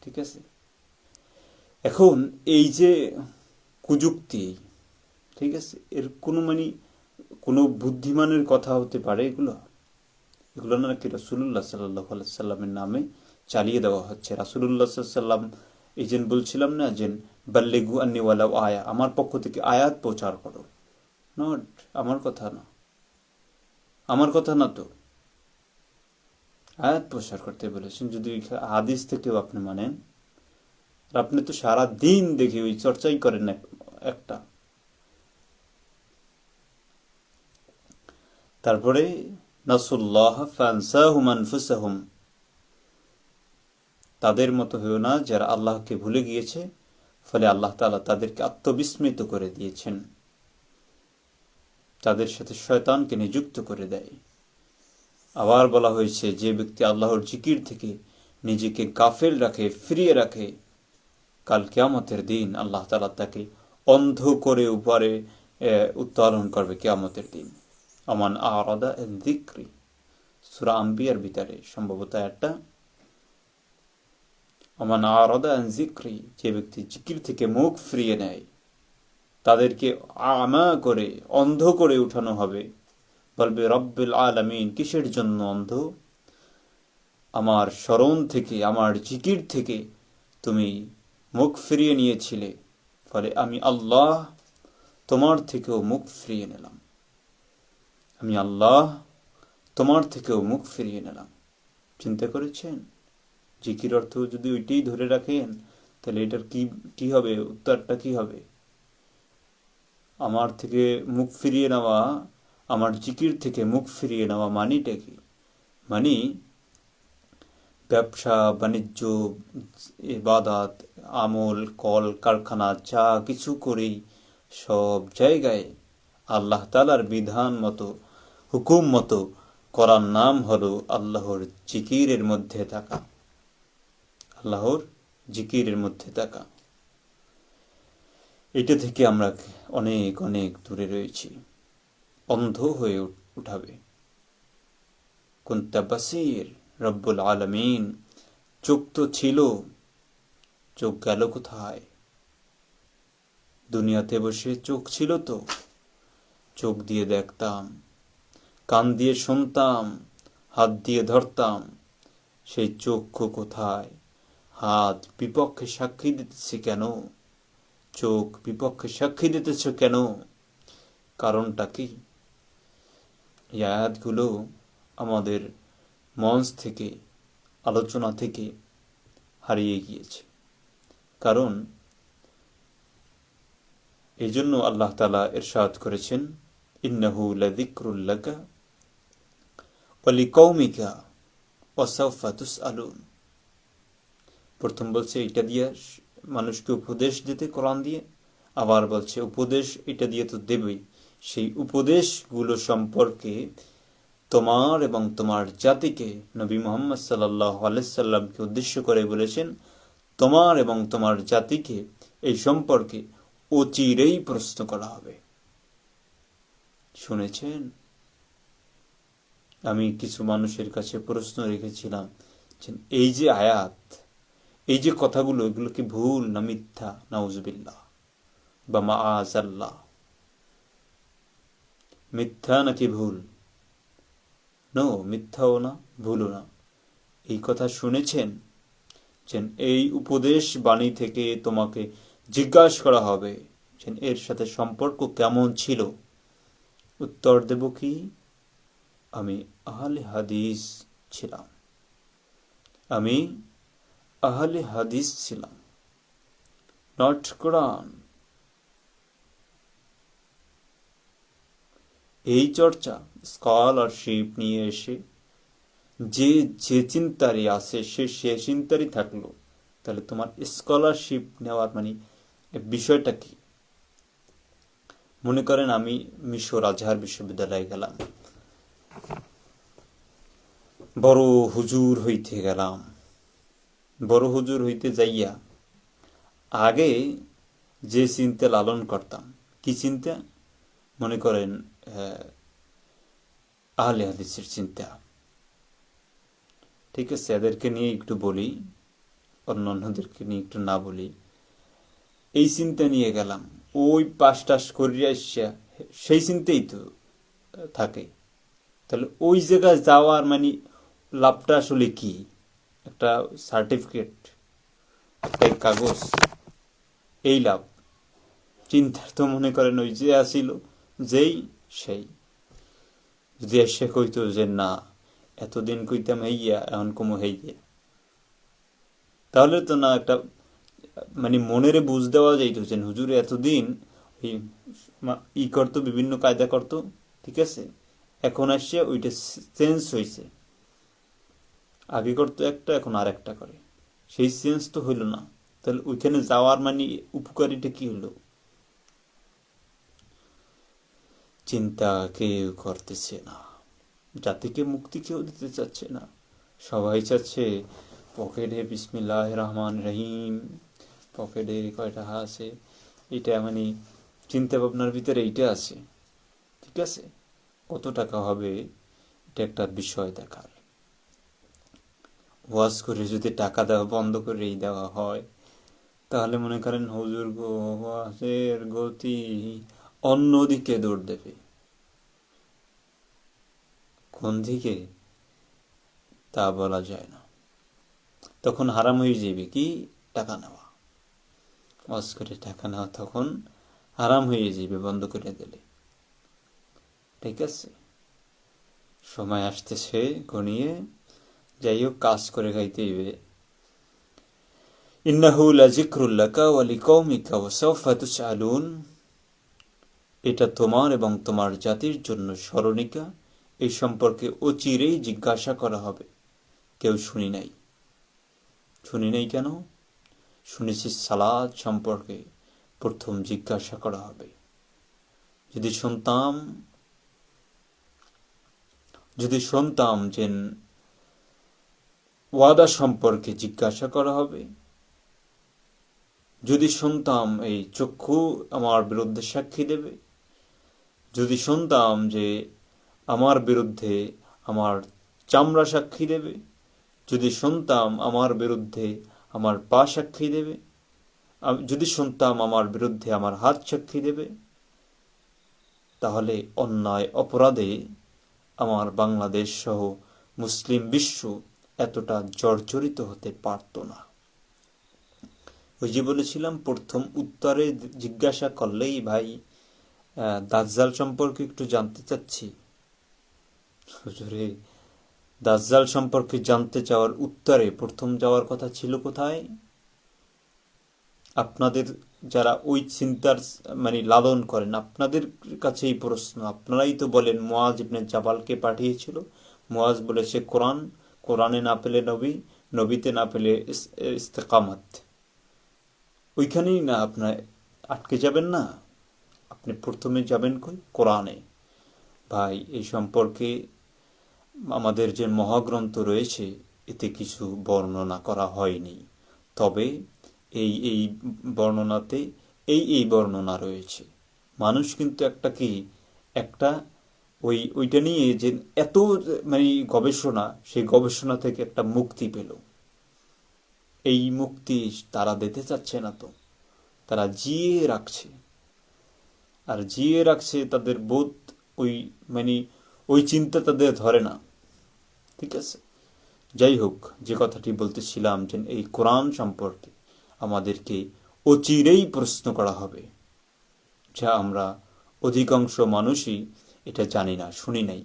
ঠিক আছে। এখন এই যে কুযুক্তি, ঠিক আছে, এর কোনো বুদ্ধিমানের কথা হতে পারে এগুলো? এগুলো নাকি রাসূলুল্লাহ সাল্লাল্লাহু আলাইহি সাল্লামের নামে চালিয়ে দেওয়া হচ্ছে। রাসূলুল্লাহ সাল্লাল্লাহু আলাইহি সাল্লাম এই যে বলছিলাম না যে বাল্লিগু আন্নি ওয়ালাউ আয়া, আমার পক্ষ থেকে আয়াত প্রচার করো, নট আমার কথা না, আমার কথা না তো, আয়াত প্রচার করতে বলেছেন। যদি হাদিস থেকেও আপনি মানেন, আর আপনি তো সারা দিন দেখি ওই চর্চাই করেন না একটা। তারপরে নাসুল্লাহ ফানসাহুম আনফুসাহুম, তাদের মতো হয়েও না যারা আল্লাহকে ভুলে গিয়েছে, ফলে আল্লাহ তাআলা তাদেরকে আত্মবিস্মৃত করে দিয়েছেন, তাদের সাথে শয়তানকে নিযুক্ত করে দেয়। আবার বলা হয়েছে যে ব্যক্তি আল্লাহর জিকির থেকে নিজেকে গাফেল রাখে, ফিরিয়ে রাখে, কাল কিয়ামতের দিন আল্লাহ তাআলা তাকে অন্ধ করে উপরে উত্তোলন করবে কিয়ামতের দিন। আমান আরাদা আন যিকরি, সূরা আম্বিয়ার ভিতরে সম্ভবত একটা, আমান আরাদা আন যিকরি, যে ব্যক্তি জিকির থেকে মুখ ফিরিয়ে নেয়, তাদেরকে আমা করে, অন্ধ করে উঠানো হবে। বলবে রব্বিল আলামিন, কিসের জন্য অন্ধ? আমার স্মরণ থেকে, আমার জিকির থেকে তুমি মুখ ফিরিয়ে নিয়েছিলে, ফলে আমি আল্লাহ তোমার থেকেও মুখ ফিরিয়ে নিলাম। আমি আল্লাহ তোমার থেকেও মুখ ফিরিয়ে নিলাম। চিন্তা করেছেন? জিকির অর্থ যদি ওইটাই ধরে রাখেন, তাহলে এটার কি হবে, উত্তরটা কি হবে? আমার থেকে মুখ ফিরিয়ে নেওয়া, আমার জিকির থেকে মুখ ফিরিয়ে নেওয়া মানেটা কি? মানে ব্যবসা বাণিজ্য, ইবাদত, আমল, কল কারখানা যা কিছু করি, সব জায়গায় আল্লাহ তাআলার বিধান মতো, হুকুম মতো করার নাম হলো আল্লাহর জিকিরের মধ্যে থাকা, আল্লাহর জিকিরের মধ্যে থাকা। এটা থেকে আমরা অনেক অনেক দূরে রয়েছি, অন্ধ হয়ে উঠাবে। কুনতা বাসীর, রব্বুল আলামিন, চোখ তো ছিল, চোখ গেল কোথায়? দুনিয়াতে বসে চোখ ছিল তো, চোখ দিয়ে দেখতাম, কান দিয়ে শুনতাম, হাত দিয়ে ধরতাম, সেই চক্ষু কোথায়? হাত বিপক্ষে সাক্ষী দিতেছে কেন? চোখ বিপক্ষে সাক্ষী দিতেছ কেন? কারণটা কি? এই আয়াতগুলো আমাদের মঞ্চ থেকে, আলোচনা থেকে হারিয়ে গিয়েছে। কারণ এই জন্য আল্লাহ তাআলা ইরশাদ করেছেন, ইন্নাহু লাযিকরুল লাকা ওয়া লিকাওমিকা ওয়া সাওফা তুসআলুন। প্রথম বলছে এটা দিয়ে মানুষকে উপদেশ দিতে, কোরআন দিয়ে। আবার বলছে উপদেশ এটা দিয়ে তো দেবেই, সেই উপদেশগুলো সম্পর্কে তোমার এবং তোমার জাতিকে, নবী মুহাম্মদ সাল্লাল্লাহু আলাইহি সাল্লামকে উদ্দেশ্য করে বলেছেন, তোমার এবং তোমার জাতিকে এই সম্পর্কে অচিরেই প্রশ্ন করা হবে। শুনেছেন? আমি কিছু মানুষের কাছে প্রশ্ন রেখেছিলাম, এই যে আয়াত, এই যে কথাগুলো, এগুলো কি ভুল না মিথ্যা? নাউজুবিল্লাহ বা মাআযাল্লাহ, মিথ্যা নাকি ভুল? নো, মিথ্যাও না, ভুলও না। এই কথা শুনেছেন যে এই উপদেশ বাণী থেকে তোমাকে জিজ্ঞাসা করা হবে যে এর সাথে সম্পর্ক কেমন ছিল? উত্তর দেব কি? আমি আহলে হাদিস ছিলাম, আমি আহলে হাদিস ছিলাম, নট কোরআন। এই চর্চা, স্কলারশিপ নিয়ে এসে যে যে চিন্তারই আছে সে চিন্তারই থাকলো, তাহলে তোমার স্কলারশিপ নেওয়ার বিষয়টা কি? মনে করেন আমি মিশর আজহার বিশ্ববিদ্যালয়ে গেলাম, বড় হুজুর হইতে গেলাম। বড় হুজুর হইতে যাইয়া আগে যে চিন্তা লালন করতাম, কি চিন্তা? মনে করেন আহলে হাদিসের চিন্তা। ঠিক আছে, এদেরকে নিয়ে একটু বলি, অন্যান্যদেরকে নিয়ে একটু না বলি। এই চিন্তা নিয়ে গেলাম, ওই পাশ টাস করিয়া আসিয়া সেই চিন্তেই তো থাকে। তাহলে ওই জায়গায় যাওয়ার মানে লাভটা আসলে কি? একটা সার্টিফিকেট, একটা কাগজ, এই লাভ। চিন্তার তো মনে করেন ওই যে আসিল যেই সেই, যদি এসে কইতো যে না এতদিন কইতাম হইয়া এখন কমো হইয়া, তাহলে তো না একটা মানে মনেরে বুঝ দেওয়া যাইত যে হুজুরে এতদিন ওই ই করতো, বিভিন্ন কায়দা করতো, ঠিক আছে, এখন আসছে ওইটা চেঞ্জ হয়েছে, আগে করতো একটা এখন আর একটা করে, সেই চেঞ্জ তো হইল না। তাহলে ওইখানে যাওয়ার মানে উপকারিতা কি হলো? চিন্তা কেউ করতেছে না, জাতিকে মুক্তি কেউ দিতে চাচ্ছে না, সবাই চাচ্ছে পকেটে বিসমিল্লাহ রহমান রহিম, পকেটে কয়টা আছে, এটা মানে চিন্তা ভাবনার ভিতরে এইটা আছে, ঠিক আছে। কত টাকা হবে এটা একটা বিষয় দেখার। ওয়াজ করে যদি টাকা দেওয়া বন্ধ করে দেওয়া হয়, তাহলে মনে করেন হুজুর গো ওয়াজের গতি অন্যদিকে দৌড় দেবে। কোন দিকে তা বলা যায় না। তখন হারাম হয়ে যাবে কি টাকা নেওয়া, ওয়াজ করে টাকা নেওয়া তখন হারাম হয়ে যাবে বন্ধ করে দিলে, ঠিক আছে। সময় আসতেছে গনিয়ে, যাই হোক কাজ করে খাইতে হইবে। ইন্নাহু লাযিকরুল লাকা ওয়া লিকাওমিকা ওয়া সাওফা তুসআলুন, এটা তোমার এবং তোমার জাতির জন্য স্মরণিকা, এই সম্পর্কে অচিরেই জিজ্ঞাসা করা হবে। কেউ শুনি নাই। শুনি নাই কেন? শুনেছি সালাত সম্পর্কে প্রথম জিজ্ঞাসা করা হবে। যদি শুনতাম যে ওয়াদা সম্পর্কে জিজ্ঞাসা করা হবে, যদি শুনতাম এই চক্ষু আমার বিরুদ্ধে সাক্ষী দেবে, যদি শুনতাম যে আমার বিরুদ্ধে আমার চামড়া সাক্ষী দেবে, যদি শুনতাম আমার বিরুদ্ধে আমার পা সাক্ষী দেবে, যদি শুনতাম আমার বিরুদ্ধে আমার হাত সাক্ষী দেবে, তাহলে অন্যায় অপরাধে আমার বাংলাদেশ সহ মুসলিম বিশ্ব এতটা জর্জরিত হতে পারত না। ওই যে বলেছিলাম প্রথম উত্তরে জিজ্ঞাসা করলেই ভাই দাজ্জাল সম্পর্কে একটু জানতে চাচ্ছি, হুজুরে দাজ্জাল সম্পর্কে জানতে চাওয়ার উত্তরে প্রথম যাওয়ার কথা ছিল কোথায়? আপনাদের যারা ওই চিন্তার মানে লালন করেন, আপনাদের কাছে এই প্রশ্ন। আপনারাই তো বলেন মুআজ ইবনে জাবালকে পাঠিয়েছিল, মুআজ বলেছে কোরআন, কোরআনে না পেলে নবী, নবীতে না পেলে ইস্তেকামত। ওইখানেই না আপনার আটকে যাবেন না, আপনি প্রথমে যাবেন কই? কোরআনে। ভাই এই সম্পর্কে আমাদের যে মহাগ্রন্থ রয়েছে এতে কিছু বর্ণনা করা হয়নি, তবে এই এই বর্ণনাতে এই বর্ণনা রয়েছে। মানুষ কিন্তু একটা ওইটা নিয়ে যে এত মানে গবেষণা, সেই গবেষণা থেকে একটা মুক্তি পেল। এই মুক্তি তারা দিতে চাচ্ছে না, তো তারা জিয়ে রাখছে, আর জিয়ে রাখছে তাদের বোধ, ওই মানে ওই চিন্তা তাদের ধরে না, ঠিক আছে। যাই হোক, যে কথাটি বলতেছিলাম যে এই কোরআন সম্পর্কে আমাদেরকে অচিরেই প্রশ্ন করা হবে, যা আমরা অধিকাংশ মানুষই এটা জানি না, শুনি নাই।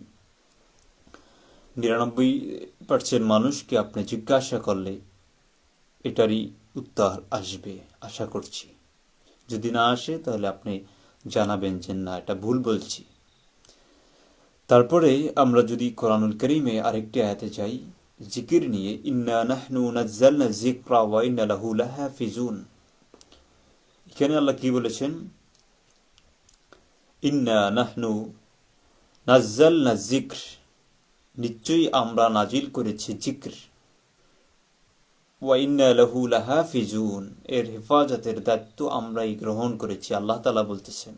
99% মানুষকে আপনি জিজ্ঞাসা করলে এটারই উত্তর আসবে আশা করছি। যদি না আসে তাহলে আপনি জানাবেন যে না এটা ভুল বলছি। তারপরে আমরা যদি কোরআনুল কারীমে আরেকটি আয়াতে যাই জিকির নিয়ে, ইন্না নাহনু নাজ্জালনা যিকরা ওয়া ইন্না লাহু লাহাফিজুন। এখানে আল্লাহ কি বলেছেন? ইন্না নাহনু নাজ্জালনা যিকর, নিশ্চয়ই আমরা নাজিল করেছি জিক্র, ওয়া ইন্না লাহু লাহাফিজুন, এর হেফাজতের দায়িত্ব আমরাই গ্রহণ করেছি। আল্লাহ তাআলা বলতেছেন,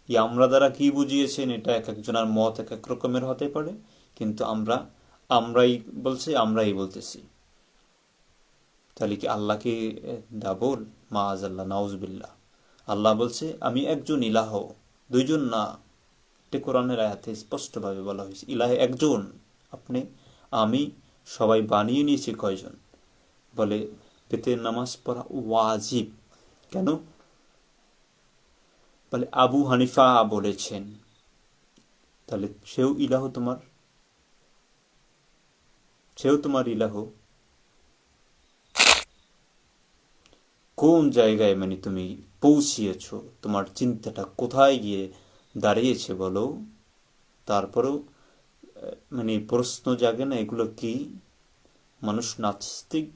এই আমরা দ্বারা কি বুঝিয়েছেন এটা এক একজনের মত এক এক রকমের হতে পারে, কিন্তু আমরাই বলছি, আমরাই বলতেছি। তাহলে কি আল্লাহকে ডাবল? মাআযাল্লাহ, নাউজুবিল্লাহ। আল্লাহ বলছে আমি একজন ইলাহ, দুইজন না। এটা কোরআনের আয়াতে স্পষ্টভাবে বলা হয়েছে, ইলাহ একজন, আপনি আমি সবাই বানিয়ে নিয়েছি কয়জন। বলে বেতের নামাজ পড়া ওয়াজিব। কেন? বলে আবু হানিফা বলেছেন। তাহলে সেও তোমার ইলাহ। কোন জায়গায় মানে তুমি পৌঁছিয়েছ, তোমার চিন্তাটা কোথায় গিয়ে দাঁড়িয়েছে বলো। তারপরেও মানে প্রশ্ন জাগে না, এগুলো কি? মানুষ নাস্তিক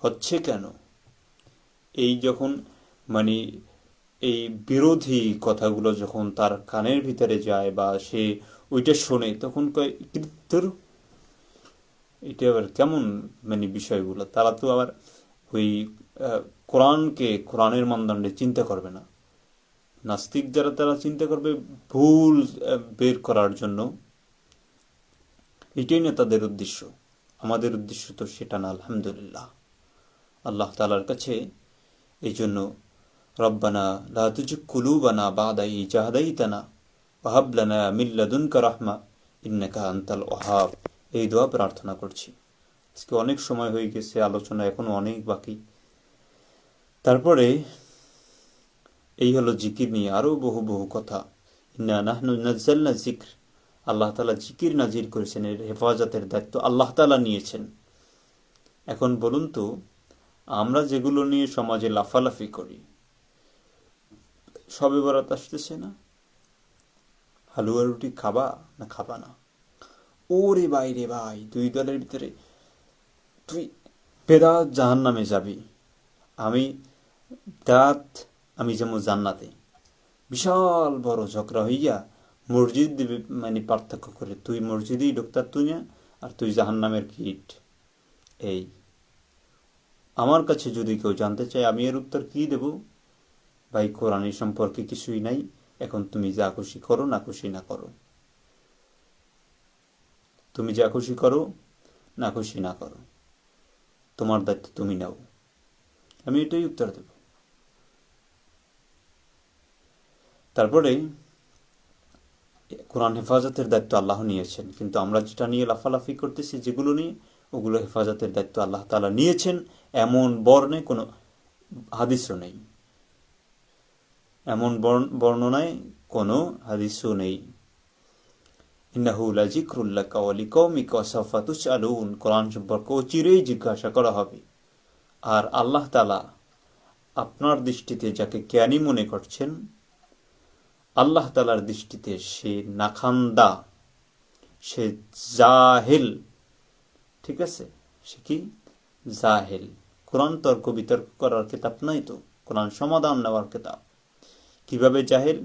হচ্ছে কেন? এই যখন মানে এই বিরোধী কথাগুলো যখন তার কানের ভিতরে যায় বা সে ওইটা শোনে, তখন কয় ধুর, এটা আবার কেমন মানে বিষয়গুলো। তারা তো আবার ওই কোরআনকে কোরআনের মানদণ্ডে চিন্তা করবে না। নাস্তিক যারা, তারা চিন্তা করবে ভুল বের করার জন্য। এটাই না তাদের উদ্দেশ্য। আমাদের উদ্দেশ্য তো সেটা না, আলহামদুলিল্লাহ। আল্লাহ তাআলার কাছে এই জন্য রব্বানা লা তুজিগ কুলুবানা বাদা ইয হাদাইতানা ওয়া হাব লানা মিন লাদুনকা রাহমা ইন্নাকা আনতাল ওয়াহাব, এই দোয়া প্রার্থনা করছি। আজকে অনেক সময় হয়ে গেছে, আলোচনা এখনো অনেক বাকি। তারপরে এই হলো জিকির নিয়ে আরো বহু বহু কথা। ইন্না নাহনু নাযালনা যিকর, আল্লাহ তাআলা জিকির নাজিল করেছেন, এর হেফাজতের দায়িত্ব আল্লাহ তাআলা নিয়েছেন। এখন বলুন তো, আমরা যেগুলো নিয়ে সমাজে লাফালাফি করি, শবে বরাত আসতেছে না, হালুয়া রুটি খাবা না খাবা না? ওরে ভাই রে ভাই, দুই দলের ভিতরে তুই বেদাত জাহান্নামে যাবি, আমি দাঁত, আমি যেমন জান্নাতে। বিশাল বড় ঝগড়া হইয়া মসজিদ মানে পার্থক্য করে, তুই মসজিদেই ঢুকতার তুই না, আর তুই জাহান্নামের কীট। এই আমার কাছে যদি কেউ জানতে চায়, আমি এর উত্তর কি দেব? ভাই, কোরআনের সম্পর্কে কিছুই নাই, এখন তুমি যা খুশি করো, না খুশি না করো। তুমি যা খুশি করো, না খুশি না করো, তোমার দায়িত্ব তুমি নাও। আমি এটাই উত্তর দেব। তারপরে কোরআন হেফাজতের দায়িত্ব আল্লাহ নিয়েছেন, কিন্তু আমরা যেটা নিয়ে লাফালাফি করতেছি, যেগুলো নিয়ে, ওগুলো হেফাজতের দায়িত্ব আল্লাহ তাআলা নিয়েছেন। এমন বর্ণে কোনো হাদিসও নেই, এমন বর্ণনায় কোনো হাদিসও নেই। ইন্নাহু লাযিকরুল লাকা ওয়া লিকাওমিকা ওয়া সাওফা তুসআলুন, কোরআন সম্পর্কে চিরেই জিজ্ঞাসা করা হবে। আর আল্লাহ তাআলা আপনার দৃষ্টিতে যাকে জ্ঞানী মনে করছেন, আল্লাহ তাআলার দৃষ্টিতে সে নাখান্দা, সে জাহেল। ঠিক আছে, সে কি? জাহেল। কোরআন তর্ক বিতর্ক করার কিতাব নাই তো, কোরআন সমাধান নেওয়ার কিতাব। কিভাবে জাহেল?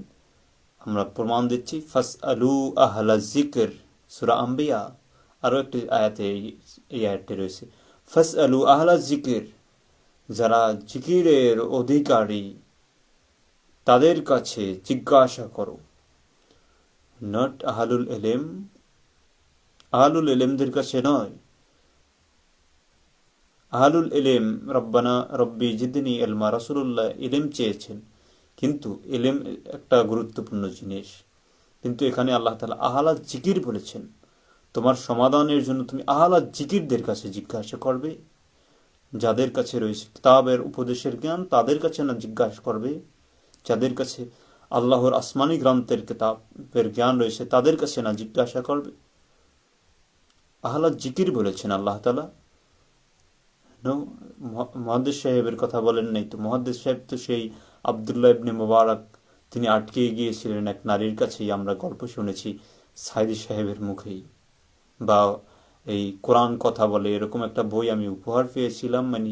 আমরা প্রমাণ দিচ্ছি। ফাসআলু আহলা যিকর, সূরা আম্বিয়া আরো একটি আয়াতে এই আয়াতটি রয়েছে, ফাসআলু আহলা যিকর, যারা জিকিরের অধিকারী তাদের কাছে জিজ্ঞাসা করো। নট আহলুল ইলম, আহলুল ইলমদের কাছে নয়। আহলুল ইলম রব্বানা রব্বি জিদনি ইলমা, রাসূলুল্লাহ ইলম চেয়েছেন, কিন্তু ইলম একটা গুরুত্বপূর্ণ জিনিস। কিন্তু এখানে আল্লাহ তাআলা আহলা জিকির বলেছেন। তোমার সমাধানের জন্য তুমি আহলা জিকিরদের কাছে জিজ্ঞাসা করবে, যাদের কাছে রয়েছে কিতাবের উপদেশের জ্ঞান, তাদের কাছে না জিজ্ঞাসা করবে। যাদের কাছে আল্লাহর আসমানি গ্রন্থের কিতাবের জ্ঞান রয়েছে, তাদের কাছে না জিজ্ঞাসা করবে। আহলা জিকির বলেছেন আল্লাহ তাআলা। মুহাদ্দিস সাহেবের কথা বলেন নাই তো? মুহাদ্দিস সাহেব তো সেই আব্দুল্লাহ ইবনে মুবারক, তিনি আটকে গিয়েছিলেন এক নারীর কাছেই, আমরা গল্প শুনেছি সাইদি সাহেবের মুখেই। বা এই কোরআন কথা বলে, এরকম একটা বই আমি উপহার পেয়েছিলাম, মানে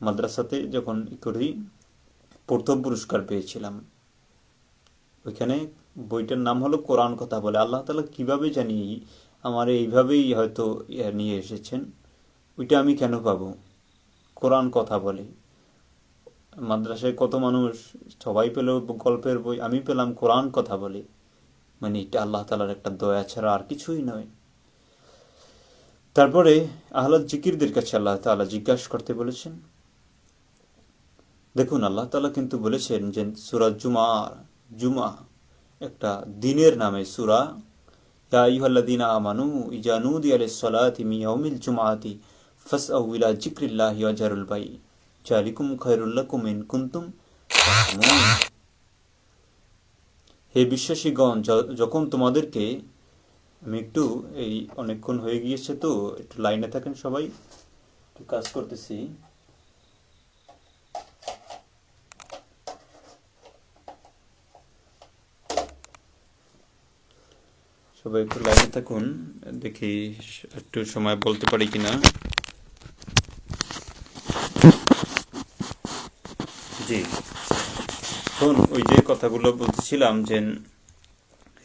মাদ্রাসাতে যখন করি, প্রথম পুরস্কার পেয়েছিলাম। ওইখানে বইটার নাম হলো কোরআন কথা বলে। আল্লাহ তাআলা কিভাবে জানি আমার এইভাবেই হয়তো নিয়ে এসেছেন। ওইটা আমি কেন পাবো? কোরআন কথা বলে। মাদ্রাসায় কত মানুষ, সবাই পেল গল্পের বই, আমি পেলাম কোরআন কথা বলে। মানে এটা আল্লাহ তাআলার একটা দয়া ছাড়া আর কিছুই নয়। তারপরে আহলা জিকিরদের কাছে আল্লাহ তাআলা জিজ্ঞাসা করতে বলেছেন। দেখুন, আল্লাহ তাআলা কিন্তু বলেছেন যে সূরা জুমা একটা দিনের নামে সূরা। ইয়া আইয়ুহাল্লাযীনা আমানু ইযা নুদিয়া লিস-সালাতি মিন ইয়াউমিল জুমআতি ফাসআউ ইলা যিকরিল্লাহি ওয়া যারুল বাই যালিকুম খায়রুল লাকুম ইন কুনতুম তা'লামুন। হে বিশ্বাসীগণ, যখন তোমাদেরকে আমি একটু এই অনেকক্ষণ হয়ে গিয়েছে তো একটু লাইনে থাকেন সবাই, একটু কাজ করতেছি। সবাই একটু লাইনে থাকুন, দেখি একটু সময় বলতে পারি কিনা। জি, এখন ওই যে কথাগুলো বলতেছিলাম যে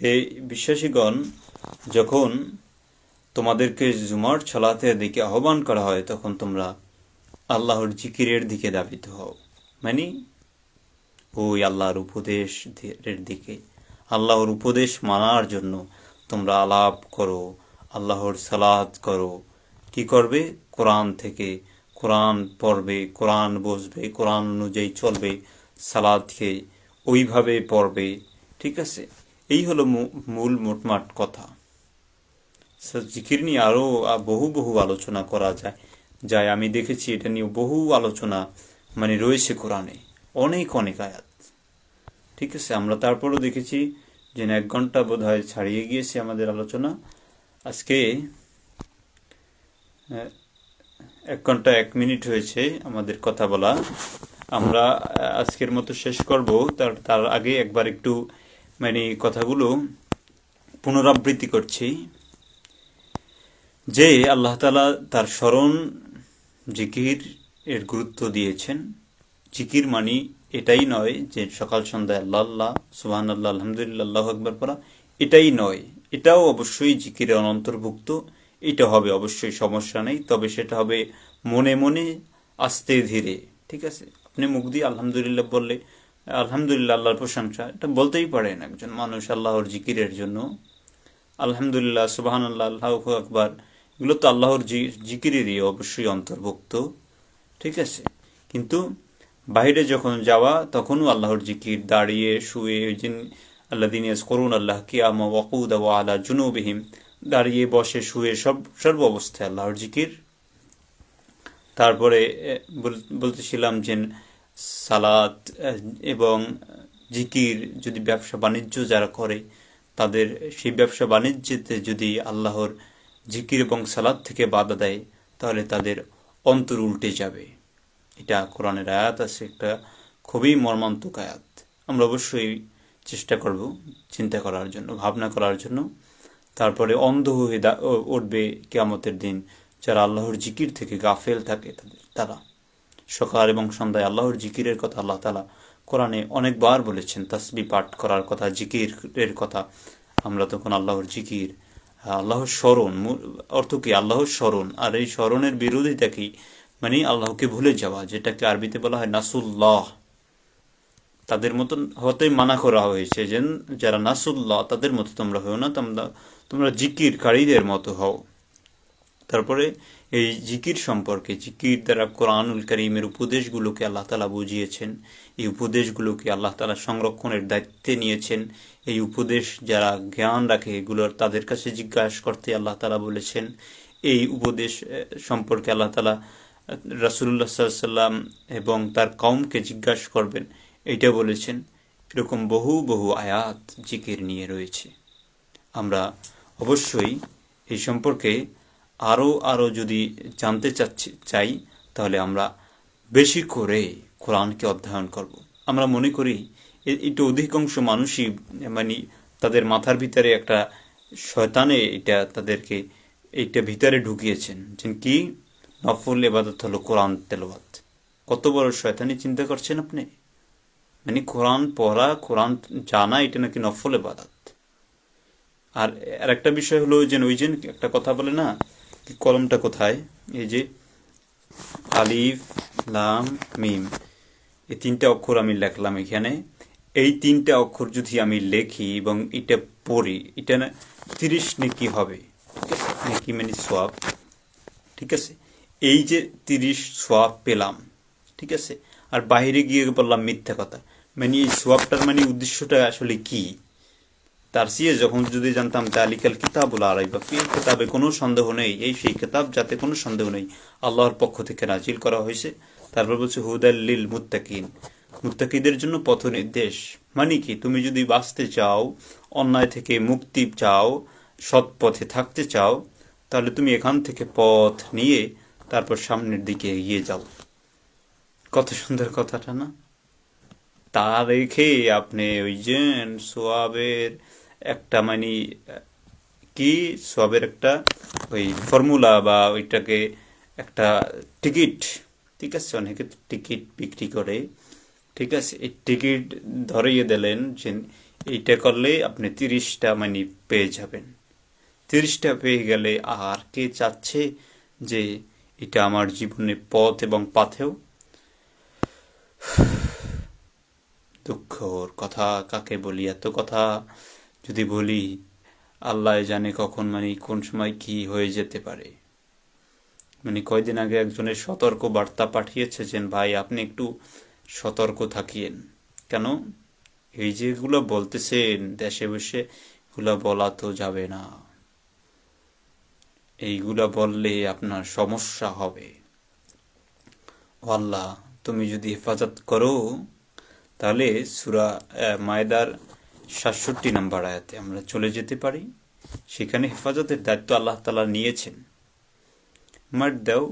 হে বিশ্বাসীগণ, যখন তোমাদেরকে জুমার সালাতের দিকে আহ্বান করা হয় তখন তোমরা আল্লাহর জিকিরের দিকে ধাবিত হও, মানে ওই আল্লাহর উপদেশের দিকে, আল্লাহর উপদেশ মানার জন্য তোমরা আলাপ করো, আল্লাহর সালাত করো। কি করবে? কোরআন থেকে কোরআন পড়বে, কোরআন বসবে, কোরআন অনুযায়ী চলবে, সালাতকে ওইভাবে পড়বে। ঠিক আছে, এই হলো মূল মোটমাট কথা। জিকির নিয়ে আরও বহু বহু আলোচনা করা যায় আমি দেখেছি এটা নিয়ে বহু আলোচনা মানে রয়েছে কোরআনে, অনেক অনেক আয়াত। ঠিক আছে, আমরা তারপরও দেখেছি যে 1 ঘন্টা বোধ হয় ছাড়িয়ে গিয়েছে আমাদের আলোচনা। আজকে 1 ঘন্টা 1 মিনিট হয়েছে আমাদের কথা বলা। আমরা আজকের মতো শেষ করব। তার আগে একবার একটু মানে কথাগুলো পুনরাবৃত্তি করছি যে আল্লাহ তাআলা তার স্মরণ জিকির এর গুরুত্ব দিয়েছেন। জিকির মানে এটাই নয় যে সকাল সন্ধ্যায় আল্লাহ আল্লাহ সুবহানাল্লাহ আলহামদুলিল্লাহ আল্লাহু আকবার পড়া, এটাই নয়। এটাও অবশ্যই জিকিরের অন্তর্ভুক্ত, এটা হবে অবশ্যই, সমস্যা নেই। তবে সেটা হবে মনে মনে, আস্তে ধীরে। ঠিক আছে, আপনি মুখ দিয়ে আলহামদুলিল্লাহ বললে আলহামদুলিল্লাহ আল্লাহর প্রশংসা, এটা বলতেই পারেন একজন মানুষ আল্লাহর জিকিরের জন্য। আলহামদুলিল্লাহ সুবহানাল্লাহ আল্লাহু আকবার, এগুলো তো আল্লাহর জিকিরেরই অবশ্যই অন্তর্ভুক্ত। ঠিক আছে, কিন্তু বাইরে যখন যাওয়া তখনও আল্লাহর জিকির, দাঁড়িয়ে শুয়ে, ওই যে আল্লাযীনা ইয়াযকুরুনা আল্লাহ কিয়ামান ওয়া কুউদান ওয়া আলা জুনুবিহিম, দাঁড়িয়ে বসে শুয়ে সর্ব অবস্থায় আল্লাহর জিকির। তারপরে বলতেছিলাম যে সালাত এবং জিকির যদি ব্যবসা বাণিজ্য যারা করে তাদের সেই ব্যবসা বাণিজ্যতে যদি আল্লাহর জিকির এবং সালাত থেকে বাধা দেয় তাহলে তাদের অন্তর উল্টে যাবে। এটা কোরআনের আয়াত আছে, একটা খুবই মর্মান্তিক আয়াত। আমরা অবশ্যই চেষ্টা করব চিন্তা করার জন্য, ভাবনা করার জন্য। তারপরে অন্ধ হয়ে উঠবে কিয়ামতের দিন যারা আল্লাহর জিকির থেকে গাফেল থাকে, তারা সকাল এবং সন্ধ্যায় আল্লাহর জিকিরের কথা আল্লাহ তাআলা কোরআনে অনেকবার বলেছেন। তাসবিহ পাঠ করার কথা, জিকিরের কথা। আমরা তখন আল্লাহর জিকির, আল্লাহর স্মরণ, অর্থ কি? আল্লাহর স্মরণ। আর এই স্মরণের বিরোধিতা কি? মানে আল্লাহকে ভুলে যাওয়া, যেটাকে আরবিতে বলা হয় নাসুল্লাহ। তাদের মতো হতে মানা করা হয়েছে, যে যারা নাসুল্লাহ তাদের মতো তোমরা হও না, তোমরা জিকিরকারীদের মতো হও। তারপরে এই জিকির সম্পর্কে, জিকির দ্বারা কোরআনুল কারীমের উপদেশগুলোকে আল্লাহ তাআলা বুঝিয়েছেন। এই উপদেশগুলোকে আল্লাহ তাআলা সংরক্ষণের দায়িত্বে নিয়েছেন। এই উপদেশ যারা জ্ঞান রাখে এগুলোর তাদের কাছে জিজ্ঞাসা করতে আল্লাহ তাআলা বলেছেন। এই উপদেশ সম্পর্কে আল্লাহ তাআলা রাসূলুল্লাহ সাল্লাল্লাহু আলাইহি ওয়াসাল্লাম এবং তার কওমকে জিজ্ঞাসা করবেন, এটা বলেছেন। এরকম বহু বহু আয়াত জিকির নিয়ে রয়েছে। আমরা অবশ্যই এই সম্পর্কে আরও যদি জানতে চাই তাহলে আমরা বেশি করে কোরআনকে অধ্যয়ন করব। আমরা মনে করি এটা অধিকাংশ মানুষই মানে তাদের মাথার ভিতরে একটা শয়তানে তাদেরকে এইটা ভিতরে ঢুকিয়েছেন যে কি নফল ইবাদত হলো কোরআন তেলাওয়াত। কত বড় শয়তানি চিন্তা করছেন আপনি! মানে কোরআন পড়া, কোরআন জানা, এটা নাকি নফল ইবাদত। আর একটা বিষয় হলো যে ওই যে একটা কথা বলে না, কলমটা কোথায়, এই যে আলিফ লাম মিম, এই 3টা অক্ষর আমি লিখলাম এখানে। এই 3টা অক্ষর যদি আমি লেখি এবং এটা পড়ি, এটা না 30 নেকি হবে। ঠিক আছে, নেকি মানে সওয়াব। ঠিক আছে, এই যে 30 সওয়াব পেলাম। ঠিক আছে, আর বাইরে গিয়ে বললাম মিথ্যা কথা। মানে এই সোয়াবটার মানে উদ্দেশ্যটা আসলে কি? তার চেয়ে যখন যদি জানতাম তালিকাল কিতাবুল আরাইবা ফি, কিতাবে কোনো সন্দেহ নেই, এই সেই কিতাব যাতে কোনো সন্দেহ নেই আল্লাহর পক্ষ থেকে নাজিল করা হয়েছে। তারপর বলছে হুদাল লিল মুত্তাকিন, মুত্তাকিদের জন্য পথ নির্দেশ। মানে কি, তুমি যদি বাঁচতে চাও, অন্যায় থেকে মুক্তি চাও, সৎ পথে থাকতে চাও, তাহলে তুমি এখান থেকে পথ নিয়ে তারপর সামনের দিকে এগিয়ে যাও। কত সুন্দর কথাটা না? তা রেখে আপনি ওই যে সোয়াবের একটা মানে কি, সোয়াবের একটা ওই ফর্মুলা বা ওইটাকে একটা টিকিট, ঠিক আছে, অনেকে টিকিট বিক্রি করে, ঠিক আছে, এই টিকিট ধরিয়ে দিলেন যে এইটা করলে আপনি 30টা মানে পেয়ে যাবেন। 30টা পেয়ে গেলে আর কে চাচ্ছে যে এটা আমার জীবনে পথ এবং পাথেও? দুঃখর কথা কাকে বলি, এত কথা যদি বলি আল্লাহ জানে কখন মানে কোন সময় কি হয়ে যেতে পারে। মানে কয়দিন আগে একজনের সতর্ক বার্তা পাঠিয়েছে যে ভাই আপনি একটু সতর্ক থাকিয়েন। কেন? এই যেগুলো বলতেছেন দেশে বসে, এগুলা বলা তো যাবে না, এইগুলা বললে আপনার সমস্যা হবে। আল্লাহ তুমি যদি হেফাজত করো, তাহলে সূরা মায়দার 67 নম্বর আয়াতে আমরা চলে যেতে পারি। সেখানে হেফাজতের দায়িত্ব আল্লাহ তাআলা নিয়েছেন। মার দাও,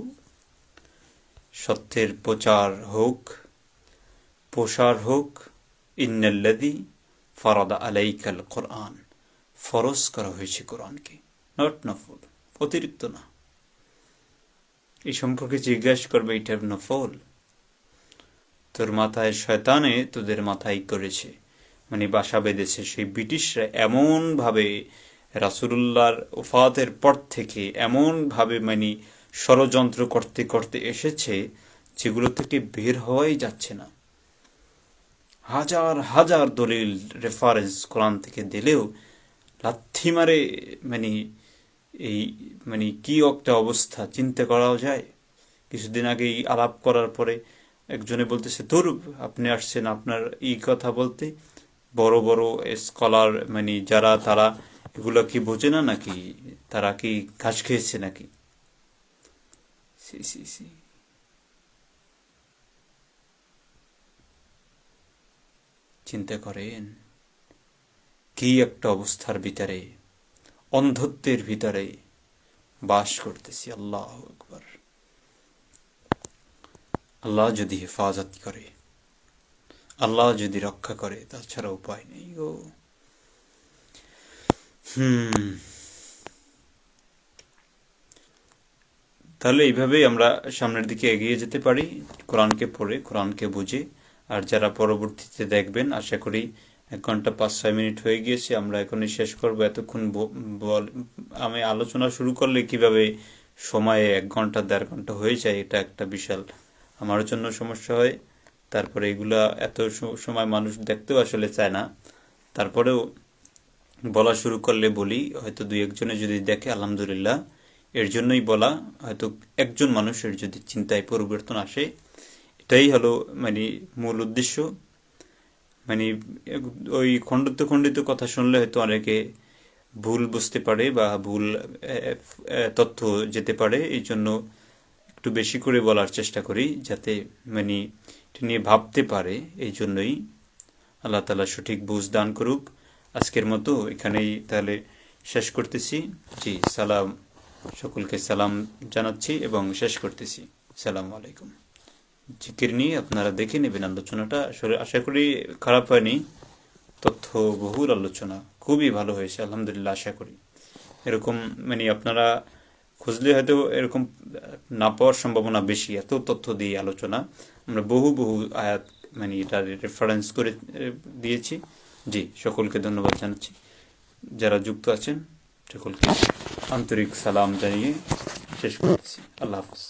সত্যের প্রচার হোক, প্রসার হোক। ইন্নাল্লাযী ফারাদা আলাইকাল কোরআন, ফরজ করা হয়েছে কোরআনকে, নট নফল, অতিরিক্ত না। এই সম্পর্কে জিজ্ঞাসা করবে এটা নফল? তোর মাথায় শয়তানে তোদের মাথায় করেছে, মানে বাসা বেঁধেছে। সেই ব্রিটিশরা এমন ভাবে রাসূলুল্লাহর ওফাতের পর থেকে এমন ভাবে মানে ষড়যন্ত্র করতে করতে এসেছে, যেগুলো থেকে বের হওয়াই যাচ্ছে না। হাজার হাজার দলিল রেফারেন্স কোরআন থেকে দিলেও লাথি মারে, মানে এই মানে কি একটা অবস্থা চিন্তা করাও যায়। কিছুদিন আগেই আলাপ করার পরে একজনে বলতেছে, তোর আপনি আসছেন আপনার এই কথা বলতে, বড় বড় স্কলার মানে যারা, তারা এগুলো কি বোঝে না নাকি? তারা কি ঘাস খেয়েছে নাকি? সি সি সি, চিন্তা করেন কি একটা অবস্থার ভিতরে, অন্ধত্বের ভিতরে বাস করতেছি। আল্লাহ আকবার। আল্লাহ যদি হেফাজত করে, আল্লাহ যদি রক্ষা করে, তাছাড়া উপায় নেই গো। তাহলে এইভাবেই আমরা সামনের দিকে এগিয়ে যেতে পারি, কোরআনকে পড়ে, কোরআনকে বুঝে। আর যারা পরবর্তীতে দেখবেন, আশা করি 1 ঘন্টা 5-6 মিনিট হয়ে গিয়েছে, আমরা এখনই শেষ করব। এতক্ষণ আমি আলোচনা শুরু করলে কিভাবে সময়ে 1 ঘন্টা 1.5 ঘন্টা হয়ে যায়, এটা একটা বিশাল আমার জন্য সমস্যা হয়। তারপরে এগুলা এত সময় মানুষ দেখতেও আসলে চায় না। তারপরেও বলা শুরু করলে বলি, হয়তো 2-1 জনে যদি দেখে আলহামদুলিল্লাহ, এর জন্যই বলা। হয়তো একজন মানুষের যদি চিন্তায় পরিবর্তন আসে, এটাই হলো মানে মূল উদ্দেশ্য। মানে ওই খণ্ডিত খণ্ডিত কথা শুনলে হয়তো অনেকে ভুল বুঝতে পারে বা ভুল তথ্য যেতে পারে। এই জন্য একটু বেশি করে বলার চেষ্টা করি, যাতে মানে এটা নিয়ে ভাবতে পারে। এই জন্যই আল্লাহ তাআলা সঠিক বুঝ দান করুক। আজকের মতো এখানেই তাহলে শেষ করতেছি। জি, সালাম, সকলকে সালাম জানাচ্ছি এবং শেষ করতেছি। সালামু আলাইকুম। জিকির নিয়ে আপনারা দেখে নেবেন আলোচনাটা, আসলে আশা করি খারাপ হয়নি, তথ্য বহুল আলোচনা, খুবই ভালো হয়েছে আলহামদুলিল্লাহ। আশা করি এরকম মানে আপনারা খুঁজলে হয়তো এরকম না পাওয়ার সম্ভাবনা বেশি, এত তথ্য দিয়ে আলোচনা। আমরা বহু বহু আয়াত মানে এটা রেফারেন্স করে দিয়েছি। জি, সকলকে ধন্যবাদ জানাচ্ছি। যারা যুক্ত আছেন সকলকে আন্তরিক সালাম জানিয়ে শেষ করছি। আল্লাহ হাফেজ।